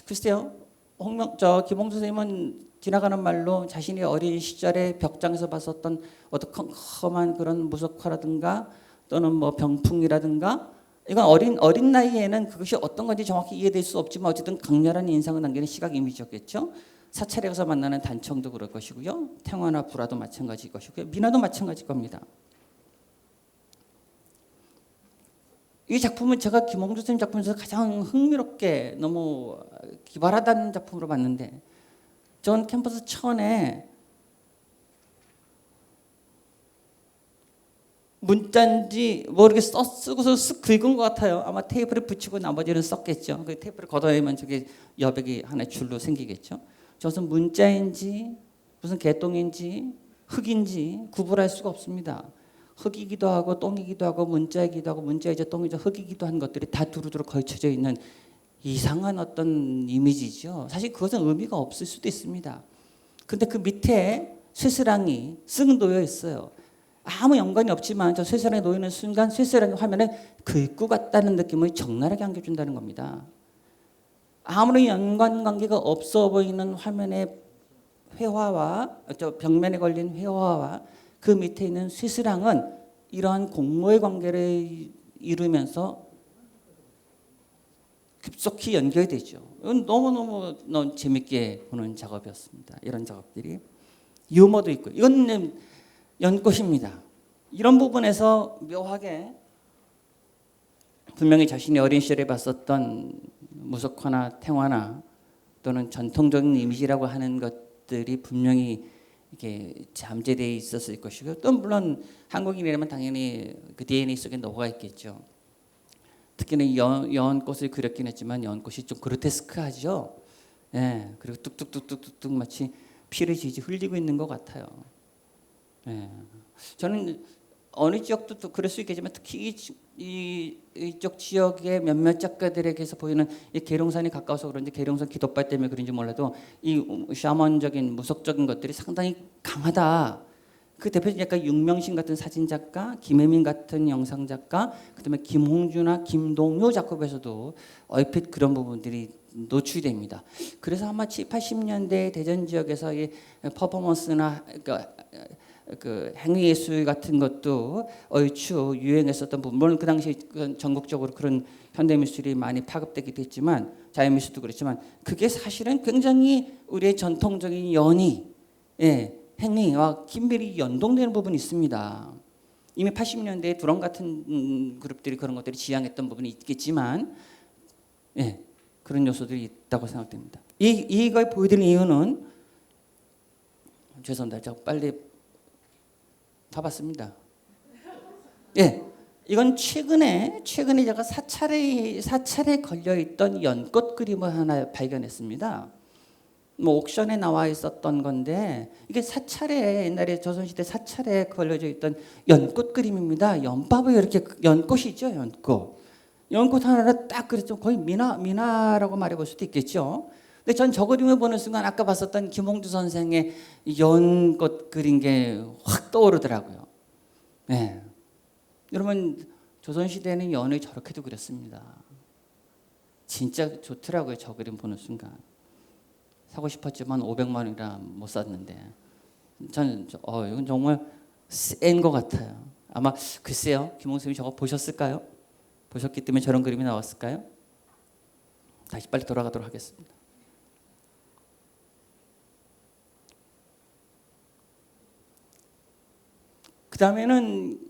글쎄요, 김홍수 선생님은 지나가는 말로 자신이 어린 시절에 벽장에서 봤었던 어떤 컴컴한 그런 무속화라든가 또는 뭐 병풍이라든가 이건 어린 나이에는 그것이 어떤 건지 정확히 이해될 수 없지만 어쨌든 강렬한 인상을 남기는 시각 이미지였겠죠. 사찰에 가서 만나는 단청도 그럴 것이고요. 탱화나 불화도 마찬가지일 것이고요. 민화도 마찬가지일 겁니다. 이 작품은 제가 김홍주 선생님 작품에서 가장 흥미롭게 너무 기발하다는 작품으로 봤는데 전 캠퍼스 천에 문자인지 모르게 쓰고서 쓱 긁은 것 같아요. 아마 테이프를 붙이고 나머지는 썼겠죠. 그 테이프를 걷어내면 저게 여백이 하나의 줄로 생기겠죠. 저것은 문자인지 무슨 개똥인지 흙인지 구분할 수가 없습니다. 흙이기도 하고 똥이기도 하고 문자이기도 하고 문자이자 똥이자 흙이기도 한 것들이 다 두루두루 걸쳐져 있는 이상한 어떤 이미지죠. 사실 그것은 의미가 없을 수도 있습니다. 근데 그 밑에 쇠스랑이 쓱 놓여 있어요. 아무 연관이 없지만 저 쇠스랑이 놓이는 순간 쇠스랑이 화면에 긁고 갔다는 느낌을 적나라하게 안겨준다는 겁니다. 아무런 연관관계가 없어 보이는 화면의 회화와 저 벽면에 걸린 회화와 그 밑에 있는 쇠스랑은 이러한 공모의 관계를 이루면서 급속히 연결되죠. 이건 너무너무 재밌게 보는 작업이었습니다. 이런 작업들이 유머도 있고 이건 연꽃입니다. 이런 부분에서 묘하게 분명히 자신이 어린 시절에 봤었던 무속화나 탱화나 또는 전통적인 이미지라고 하는 것들이 분명히 이렇게 잠재되어 있었을 것이고 또 물론 한국인이라면 당연히 그 DNA 속에 녹아 있겠죠. 특히나 연꽃을 그렸긴 했지만 연꽃이 좀 그로테스크하죠. 예, 그리고 뚝뚝뚝뚝뚝 마치 피를 지지 흘리고 있는 것 같아요. 예, 저는 어느 지역도 또 그럴 수 있겠지만 특히 이쪽 지역의 몇몇 작가들에게서 보이는 이 계룡산이 가까워서 그런지 계룡산 기도발 때문에 그런지 몰라도 이 샤먼적인 무속적인 것들이 상당히 강하다. 그 대표적인 약간 윤명신 같은 사진 작가, 김혜민 같은 영상 작가, 그다음에 김홍주나 김동효 작업에서도 얼핏 그런 부분들이 노출됩니다. 그래서 아마 70, 80년대 대전 지역에서 이 퍼포먼스나 그 행위예술 같은 것도 얼추 유행했었던 부분, 물론 그 당시 전국적으로 그런 현대미술이 많이 파급되기도 했지만 자연미술도 그렇지만 그게 사실은 굉장히 우리의 전통적인 연희, 행위와 긴밀히 연동되는 부분이 있습니다. 이미 80년대에 두런 같은 그룹들이 그런 것들이 지향했던 부분이 있겠지만 그런 요소들이 있다고 생각됩니다. 이걸 보여드리는 이유는 죄송합니다. 제가 빨리 봐봤습니다. 예, 이건 최근에 제가 사찰에 걸려 있던 연꽃 그림을 하나 발견했습니다. 뭐 옥션에 나와 있었던 건데 이게 사찰에 옛날에 조선시대 사찰에 걸려져 있던 연꽃 그림입니다. 연밥을 이렇게 연꽃이죠, 연꽃 하나를 딱 그랬죠. 거의 미나라고 말해볼 수도 있겠죠. 근데 전 저 그림을 보는 순간 아까 봤었던 김홍주 선생의 연꽃 그린 게 확 떠오르더라고요. 네. 여러분 조선시대에는 연을 저렇게도 그렸습니다. 진짜 좋더라고요. 저 그림 보는 순간. 사고 싶었지만 500만 원이라 못 샀는데 저는 이건 정말 센 것 같아요. 아마 글쎄요. 김홍수 선생님이 저거 보셨을까요? 보셨기 때문에 저런 그림이 나왔을까요? 다시 빨리 돌아가도록 하겠습니다. 그 다음에는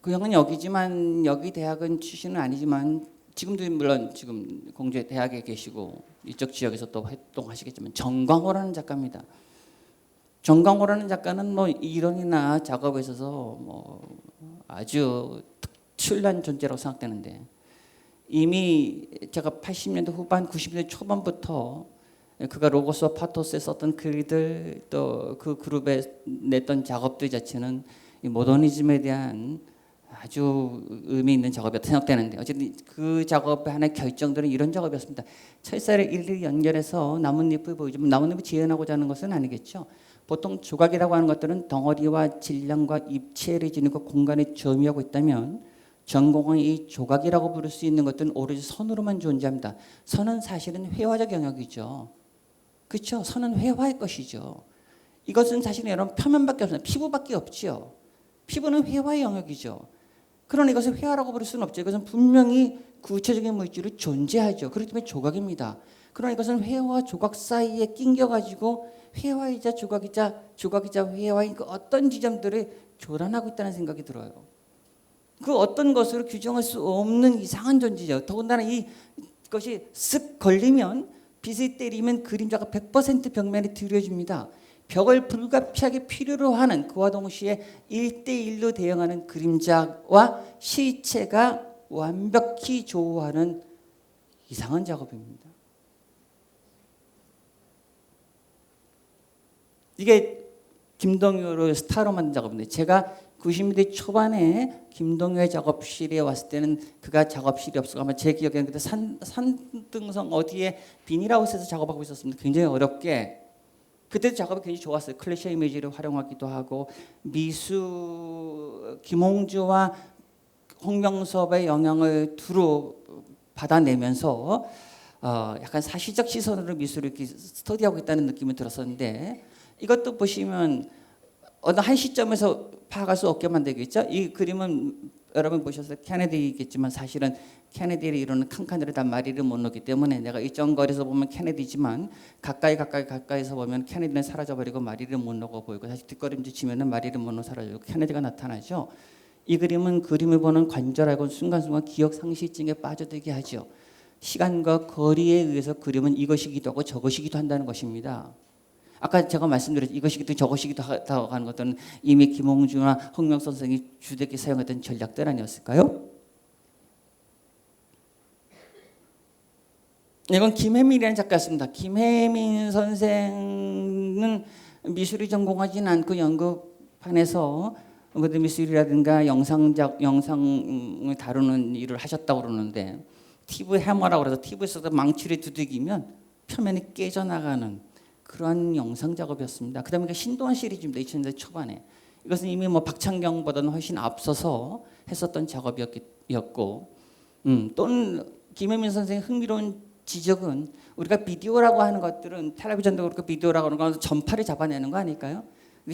그 형은 여기지만 여기 대학은 출신은 아니지만 지금도 물론 지금 공주의 대학에 계시고 이쪽 지역에서 또 활동하시겠지만 정광호라는 작가입니다. 정광호라는 작가는 뭐 이론이나 작업에 있어서 뭐 아주 특출난 존재라고 생각되는데 이미 제가 80년대 후반 90년대 초반부터 그가 로고스와 파토스에 썼던 글들 또 그 그룹에 냈던 작업들 자체는 이 모더니즘에 대한 아주 의미 있는 작업이었다 생각되는데 어쨌든 그 작업의 하나의 결정들은 이런 작업이었습니다. 철사를 일일이 연결해서 나뭇잎을 보여주면 나뭇잎을 재현하고자 하는 것은 아니겠죠. 보통 조각이라고 하는 것들은 덩어리와 질량과 입체를 지니고 공간에 점유하고 있다면 전공은 이 조각이라고 부를 수 있는 것들은 오로지 선으로만 존재합니다. 선은 사실은 회화적 영역이죠. 그렇죠? 선은 회화의 것이죠. 이것은 사실은 여러분 표면밖에 없습니다. 피부밖에 없죠. 피부는 회화의 영역이죠. 그러나 이것을 회화라고 부를 수는 없죠. 이것은 분명히 구체적인 물질이 존재하죠. 그렇기 때문에 조각입니다. 그러나 이것은 회화와 조각 사이에 낑겨가지고 회화이자 조각이자 회화인 그 어떤 지점들을 교란하고 있다는 생각이 들어요. 그 어떤 것으로 규정할 수 없는 이상한 존재죠. 더군다나 이것이 쓱 걸리면 빛을 때리면 그림자가 100% 벽면에 들여집니다. 벽을 불가피하게 필요로 하는 그와 동시에 1대1로 대응하는 그림자와 실체가 완벽히 조화하는 이상한 작업입니다. 이게 김동요를 스타로 만든 작업인데 제가 90년대 초반에 김동요의 작업실에 왔을 때는 그가 작업실이 없어서 아마 제 기억에는 그때 산등성 어디에 비닐하우스에서 작업하고 있었습니다. 굉장히 어렵게. 그때도 작업이 굉장히 좋았어요. 클래식 이미지를 활용하기도 하고 미수 김홍주와 홍명섭의 영향을 두루 받아내면서 약간 사실적 시선으로 미술을 이렇게 스터디하고 있다는 느낌이 들었었는데 이것도 보시면 어느 한 시점에서 파악할 수 없게 만들겠죠. 이 그림은 여러분 보셨을 케네디겠지만 사실은 케네디를 이루는 칸칸들이 다 마리를 못 놓기 때문에 내가 일정 거리에서 보면 케네디지만 가까이서 보면 케네디는 사라져버리고 마리를 못 놓고 보이고 다시 뒷걸음질 치면은 마리를 못 놓고 사라지고 케네디가 나타나죠. 이 그림은 그림을 보는 관절하고 순간순간 기억 상실증에 빠져들게 하죠. 시간과 거리에 의해서 그림은 이것이기도 하고 저것이기도 한다는 것입니다. 아까 제가 말씀드렸죠. 이것이기도 저것이기도 하다고 하는 것들은 이미 김홍주나 홍명섭 선생이 주되게 사용했던 전략들 아니었을까요? 이건 김혜민이라는 작가였습니다. 김혜민 선생은 미술이 전공하지는 않고 연극판에서 모든 미술이라든가 영상을 다루는 일을 하셨다고 그러는데 TV 해머라고 그래서 TV에서도 망치를 두들기면 표면이 깨져나가는 그러한 영상 작업이었습니다. 그 다음에 신도안 시리즈입니다. 2000년대 초반에. 이것은 이미 뭐 박찬경보다는 훨씬 앞서서 했었던 작업이었고 또는 김혜민 선생의 흥미로운 지적은 우리가 비디오라고 하는 것들은 텔레비전도 그렇고 비디오라고 하는 건 전파를 잡아내는 거 아닐까요?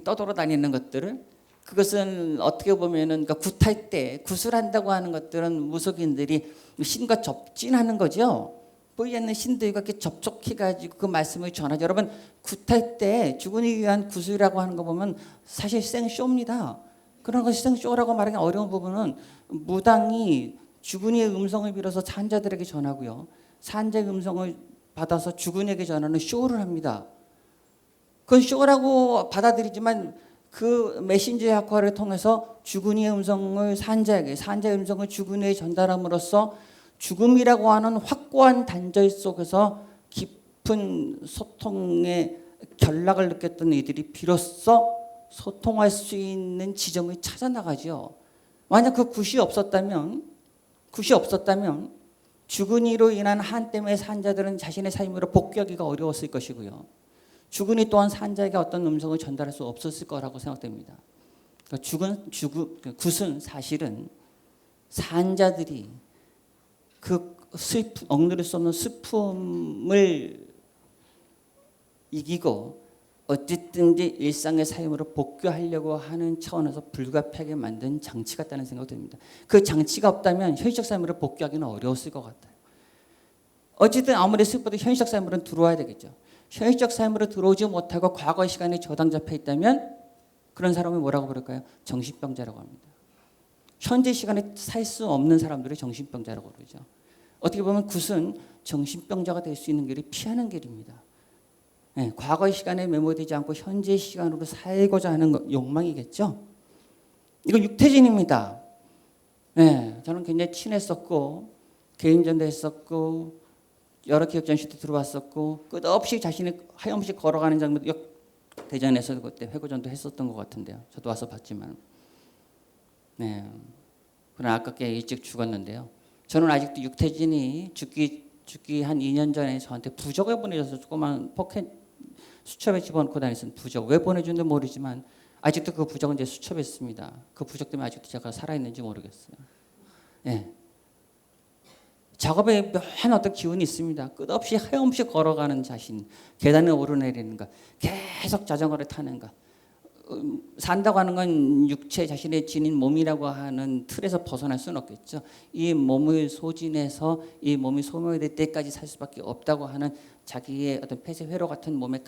떠돌아다니는 것들을 그것은 어떻게 보면은 그러니까 굿할 때 구술한다고 하는 것들은 무속인들이 신과 접진하는 거죠. 보이지 않는 신들과 이렇게 접촉해가지고 그 말씀을 전하죠. 여러분 굿할 때 죽은이 위한 구술이라고 하는 거 보면 사실 생쇼입니다. 그런 것이 생쇼라고 말하기 어려운 부분은 무당이 주군이의 음성을 빌어서 산자들에게 전하고요. 산자의 음성을 받아서 주군에게 전하는 쇼를 합니다. 그건 쇼라고 받아들이지만 그 메신저의 역할을 통해서 주군이의 음성을 산자에게, 산자의 음성을 주군에게 전달함으로써 죽음이라고 하는 확고한 단절 속에서 깊은 소통의 결락을 느꼈던 이들이 비로소 소통할 수 있는 지점을 찾아 나가죠. 만약 그 굿이 없었다면 주군이로 인한 한 때문에 산자들은 자신의 삶으로 복귀하기가 어려웠을 것이고요. 주군이 또한 산자에게 어떤 음성을 전달할 수 없었을 거라고 생각됩니다. 그러니까 굿은 사실은 산자들이 그 억누를 수 없는 슬픔을 이기고 어쨌든지 일상의 삶으로 복귀하려고 하는 차원에서 불가피하게 만든 장치 같다는 생각이 듭니다. 그 장치가 없다면 현실적 삶으로 복귀하기는 어려웠을 것 같아요. 어쨌든 아무리 슬퍼도 현실적 삶으로는 들어와야 되겠죠. 현실적 삶으로 들어오지 못하고 과거의 시간에 저당 잡혀 있다면 그런 사람을 뭐라고 부를까요? 정신병자라고 합니다. 현재 시간에 살 수 없는 사람들을 정신병자라고 그러죠. 어떻게 보면 굿은 정신병자가 될 수 있는 길을 피하는 길입니다. 네, 과거의 시간에 매몰되지 않고 현재 시간으로 살고자 하는 욕망이겠죠. 이건 육태진입니다. 네, 저는 굉장히 친했었고 개인전도 했었고 여러 기업전시도 들어왔었고 끝없이 자신이 하염없이 걸어가는 장면 대전에서 그때 회고전도 했었던 것 같은데요. 저도 와서 봤지만 네, 그러나 아깝게 일찍 죽었는데요. 저는 아직도 육태진이 죽기 한 2년 전에 저한테 부적을 보내줘서 조그만 포켓 수첩에 집어넣고 다녔어요. 부적 왜 보내준지 모르지만 아직도 그 부적은 제 수첩에 있습니다. 그 부적 때문에 아직도 제가 살아있는지 모르겠어요. 예. 작업에 묘한 어떤 기운이 있습니다. 끝없이 하염없이 걸어가는 자신, 계단을 오르내리는 것, 계속 자전거를 타는 것. 산다고 하는 건 육체 자신의 지닌 몸이라고 하는 틀에서 벗어날 수는 없겠죠. 이 몸을 소진해서 이 몸이 소멸될 때까지 살 수밖에 없다고 하는 자기의 어떤 폐쇄 회로 같은 몸에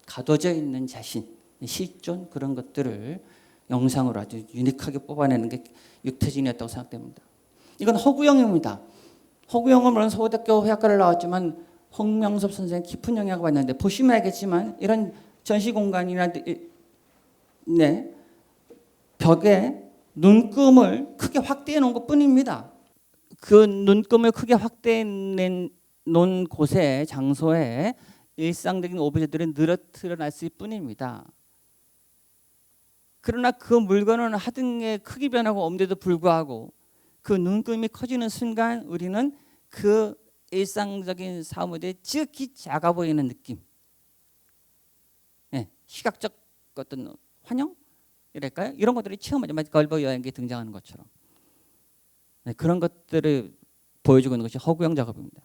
가둬져 있는 자신, 실존 그런 것들을 영상으로 아주 유니크하게 뽑아내는 게 육태진이었다고 생각됩니다. 이건 허구영입니다. 허구영은 물론 서울대학교 회화과를 나왔지만 홍명섭 선생의 깊은 영향을 받는데 보시면 알겠지만 이런 전시 공간이나 네, 벽에 눈금을 크게 확대해 놓은 것뿐입니다. 그 눈금을 크게 확대해 놓은 곳에 장소에 일상적인 오브제들이 늘어뜨려놨을 뿐입니다. 그러나 그 물건은 하등의 크기 변화가 없는데도 불구하고 그 눈금이 커지는 순간 우리는 그 일상적인 사물이 지극히 작아 보이는 느낌. 네, 시각적 어떤 환영이랄까요? 이런 것들이 체험하죠. 마치 걸버 여행기에 등장하는 것처럼. 네, 그런 것들을 보여주고 있는 것이 허구영 작업입니다.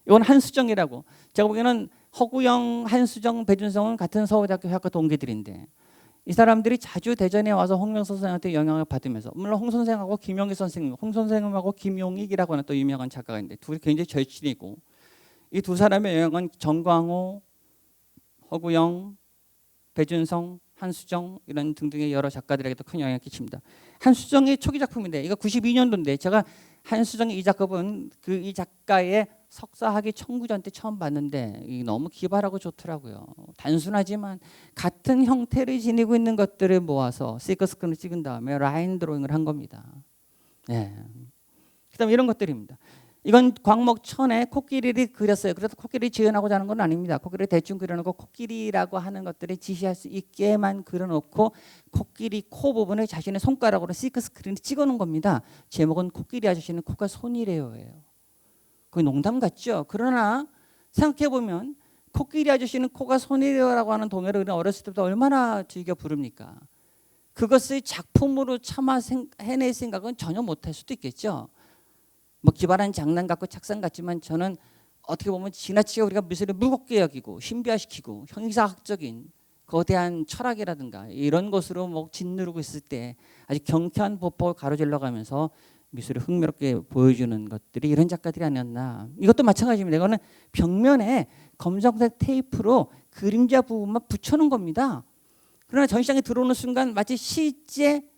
이건 한수정이라고. 제가 보기에는 허구영, 한수정, 배준성은 같은 서울대학교 회화과 동기들인데 이 사람들이 자주 대전에 와서 홍명섭 선생한테 영향을 받으면서 물론 홍 선생하고 김용익 선생님, 홍 선생님하고 김용익이라고 하는 또 유명한 작가가 있는데 둘이 굉장히 절친이고 이 두 사람의 영향은 정광호, 허구영, 배준성, 한수정 이런 등등의 여러 작가들에게도 큰 영향을 끼칩니다. 한수정의 초기 작품인데 이거 92년도인데 제가 한수정의 이 작업은 이 작가의 석사학위 청구전 때 처음 봤는데 너무 기발하고 좋더라고요. 단순하지만 같은 형태를 지니고 있는 것들을 모아서 시커스끈을 찍은 다음에 라인 드로잉을 한 겁니다. 네. 그다음에 이런 것들입니다. 이건 광목천에 코끼리를 그렸어요. 그래서 코끼리 지어나고자 하는 건 아닙니다. 코끼리 대충 그려놓고 코끼리라고 하는 것들을 지시할 수 있게만 그려놓고 코끼리 코 부분을 자신의 손가락으로 시크 스크린을 찍어놓은 겁니다. 제목은 코끼리 아저씨는 코가 손이래요예요. 그게 농담 같죠? 그러나 생각해보면 코끼리 아저씨는 코가 손이래요라고 하는 동요를 우리는 어렸을 때부터 얼마나 즐겨 부릅니까? 그것을 작품으로 참아 해낼 생각은 전혀 못할 수도 있겠죠. 뭐 기발한 장난 같고 착상 같지만 저는 어떻게 보면 지나치게 우리가 미술을 무겁게 여기고 신비화시키고 형이사학적인 거대한 철학이라든가 이런 것으로 뭐 짓누르고 있을 때 아주 경쾌한 보폭을 가로질러 가면서 미술을 흥미롭게 보여주는 것들이 이런 작가들이 아니었나. 이것도 마찬가지입니다. 이거는 벽면에 검정색 테이프로 그림자 부분만 붙여놓은 겁니다. 그러나 전시장에 들어오는 순간 마치 실제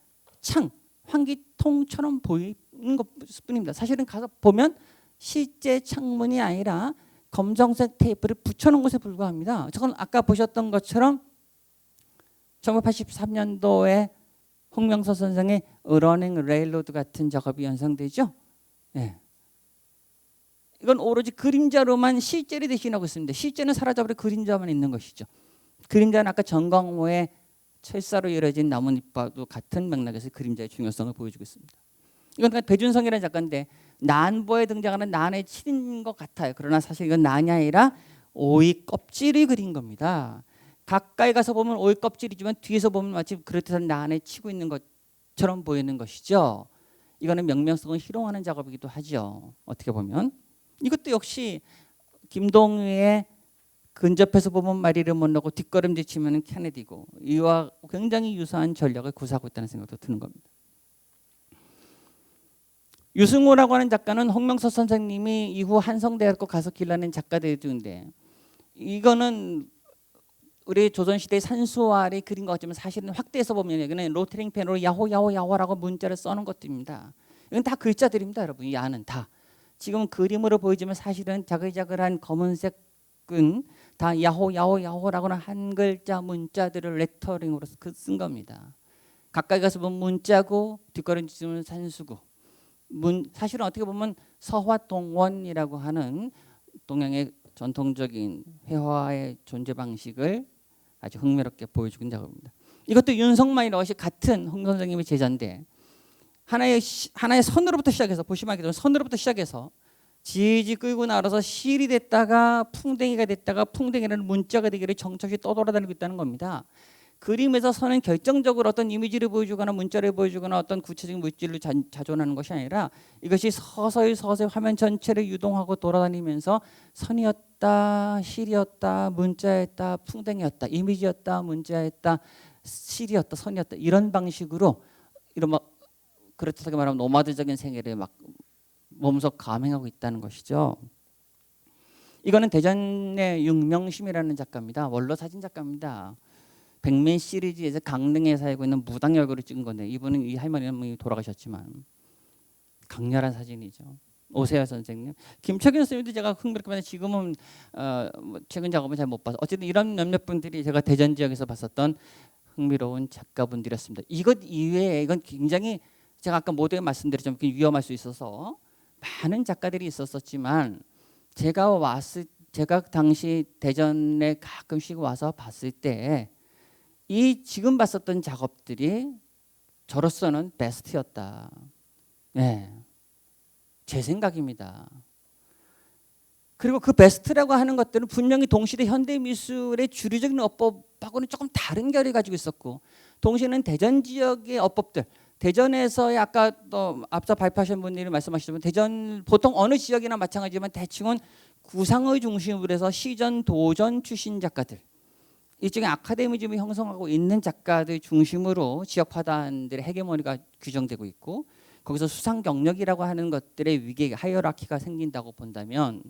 창, 환기통처럼 보이는 것뿐입니다. 사실은 가서 보면 실제 창문이 아니라 검정색 테이프를 붙여놓은 것에 불과합니다. 저건 아까 보셨던 것처럼 1983년도에 홍명서 선생의 러닝 레일로드 같은 작업이 연상되죠. 예. 이건 오로지 그림자로만 실제를 대신하고 있습니다. 실제는 사라져버려 그림자만 있는 것이죠. 그림자는 아까 정광호의 철사로 이루어진 나뭇잎과도 같은 맥락에서 그림자의 중요성을 보여주고 있습니다. 이건 배준성이라는 작가인데 난보에 등장하는 난의 칠인 것 같아요. 그러나 사실 이건 난이 아니라 오이 껍질을 그린 겁니다. 가까이 가서 보면 오이 껍질이지만 뒤에서 보면 마치 그렇듯한 난에 치고 있는 것처럼 보이는 것이죠. 이거는 명명성을 희롱하는 작업이기도 하죠. 어떻게 보면 이것도 역시 김동휘의 근접해서 보면 마리를 못 넣고 뒷걸음질 치면 케네디고 이와 굉장히 유사한 전략을 구사하고 있다는 생각도 드는 겁니다. 유승호라고 하는 작가는 홍명서 선생님이 이후 한성대학교 가서 길러낸 작가들 중인데 이거는 우리 조선시대 산수화를 그린 것 같지만 사실은 확대해서 보면 여기는 로테링 펜으로 야호 야호 야호라고 문자를 써놓은 것들입니다. 이건 다 글자들입니다, 여러분. 이 안은 다. 지금 그림으로 보이지만 사실은 자글자글한 검은색은 다 야호 야호 야호라고는 한 글자 문자들을 레터링으로 쓴 겁니다. 가까이 가서 보면 문자고 뒷걸음질 치면 산수고 사실은 어떻게 보면 서화동원이라고 하는 동양의 전통적인 회화의 존재 방식을 아주 흥미롭게 보여주는 작업입니다. 이것도 윤석만이라고 하시 같은 홍 선생님의 제자인데 하나의 선으로부터 시작해서 보시면 알겠지만 선으로부터 시작해서 지지 끌고 나가서 실이 됐다가 풍뎅이가 됐다가 풍뎅이라는 문자가 되기를 정처없이 떠돌아다니고 있다는 겁니다. 그림에서 선은 결정적으로 어떤 이미지를 보여주거나 문자를 보여주거나 어떤 구체적인 물질을 자존하는 것이 아니라 이것이 서서히 화면 전체를 유동하고 돌아다니면서 선이었다, 실이었다, 문자였다, 풍뎅이였다, 이미지였다, 문자였다, 실이었다, 선이었다 이런 방식으로 이런 막 그렇다고 말하면 노마드적인 생애를 막 몸소 감행하고 있다는 것이죠. 이거는 대전의 윤명심이라는 작가입니다. 원로 사진 작가입니다. 백맨 시리즈에서 강릉에 살고 있는 무당의 얼굴을 찍은 건데 이분은 이 할머니는 돌아가셨지만 강렬한 사진이죠. 오세열 선생님, 김철균 선생님도 제가 흥미롭게 봤는데 지금은 최근 작업은 잘 못 봐서 어쨌든 이런 몇몇 분들이 제가 대전 지역에서 봤었던 흥미로운 작가분들이었습니다. 이것 이외에 이건 굉장히 제가 아까 모두에 말씀드렸지만 위험할 수 있어서 많은 작가들이 있었지만 제가 당시 대전에 가끔씩 와서 봤을 때 이 지금 봤었던 작업들이 저로서는 베스트였다. 네, 제 생각입니다. 그리고 그 베스트라고 하는 것들은 분명히 동시대 현대 미술의 주류적인 어법하고는 조금 다른 결을 가지고 있었고 동시에는 대전 지역의 어법들 대전에서의 아까 또 앞서 발표하신 분들이 말씀하시지만 대전 보통 어느 지역이나 마찬가지지만 대충은 구상의 중심으로 해서 시전 도전 출신 작가들 일종의 아카데미즘이 형성하고 있는 작가들 중심으로 지역 파단들의 헤게모니가 규정되고 있고 거기서 수상 경력이라고 하는 것들의 위계 하이어라키가 생긴다고 본다면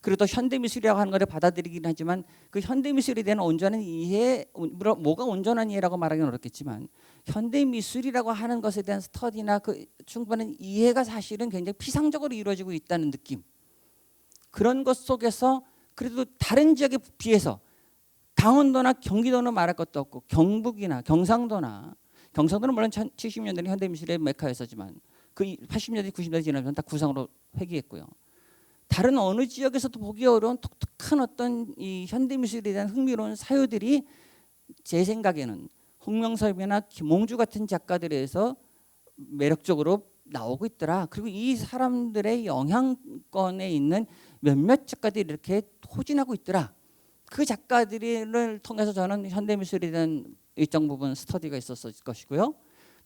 그리고 또 현대미술이라고 하는 것을 받아들이긴 하지만 그 현대미술에 대한 온전한 이해 뭐가 온전한 이해라고 말하기는 어렵겠지만 현대미술이라고 하는 것에 대한 스터디나 그 충분한 이해가 사실은 굉장히 피상적으로 이루어지고 있다는 느낌 그런 것 속에서 그래도 다른 지역에 비해서 강원도나 경기도는 말할 것도 없고 경북이나 경상도는 물론 70년대는 현대미술의 메카였었지만 그 80년대 90년대 지나면 다 구상으로 회귀했고요. 다른 어느 지역에서도 보기 어려운 독특한 어떤 이 현대미술에 대한 흥미로운 사유들이 제 생각에는 홍명섭이나 김홍주 같은 작가들에서 매력적으로 나오고 있더라. 그리고 이 사람들의 영향권에 있는 몇몇 작가들이 이렇게 호진하고 있더라. 그 작가들을 통해서 저는 현대미술에 대한 일정 부분 스터디가 있었을 것이고요.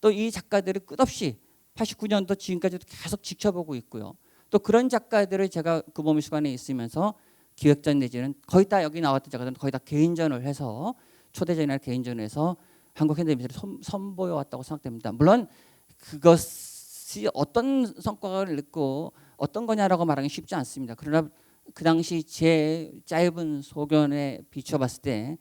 또 이 작가들을 끝없이 89년도 지금까지도 계속 지켜보고 있고요. 또 그런 작가들을 제가 금호미술관에 있으면서 기획전 내지는 거의 다 여기 나왔던 작가들은 거의 다 개인전을 해서 초대전이나 개인전을 해서 한국 현대미술을 선보여 왔다고 생각됩니다. 물론 그것이 어떤 성과를 냈고 어떤 거냐라고 말하기 쉽지 않습니다. 그러나 그 당시 제 짧은 소견에 비춰봤을 때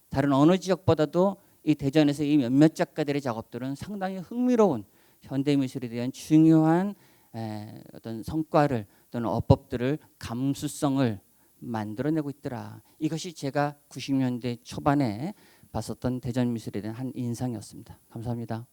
다른 어느 지역보다도 이 대전에서 이 몇몇 작가들의 작업들은 상당히 흥미로운 현대 미술에 대한 중요한 어떤 성과를 또는 어법들을 감수성을 만들어내고 있더라. 이것이 제가 90년대 초반에 봤었던 대전 미술에 대한 한 인상이었습니다. 감사합니다.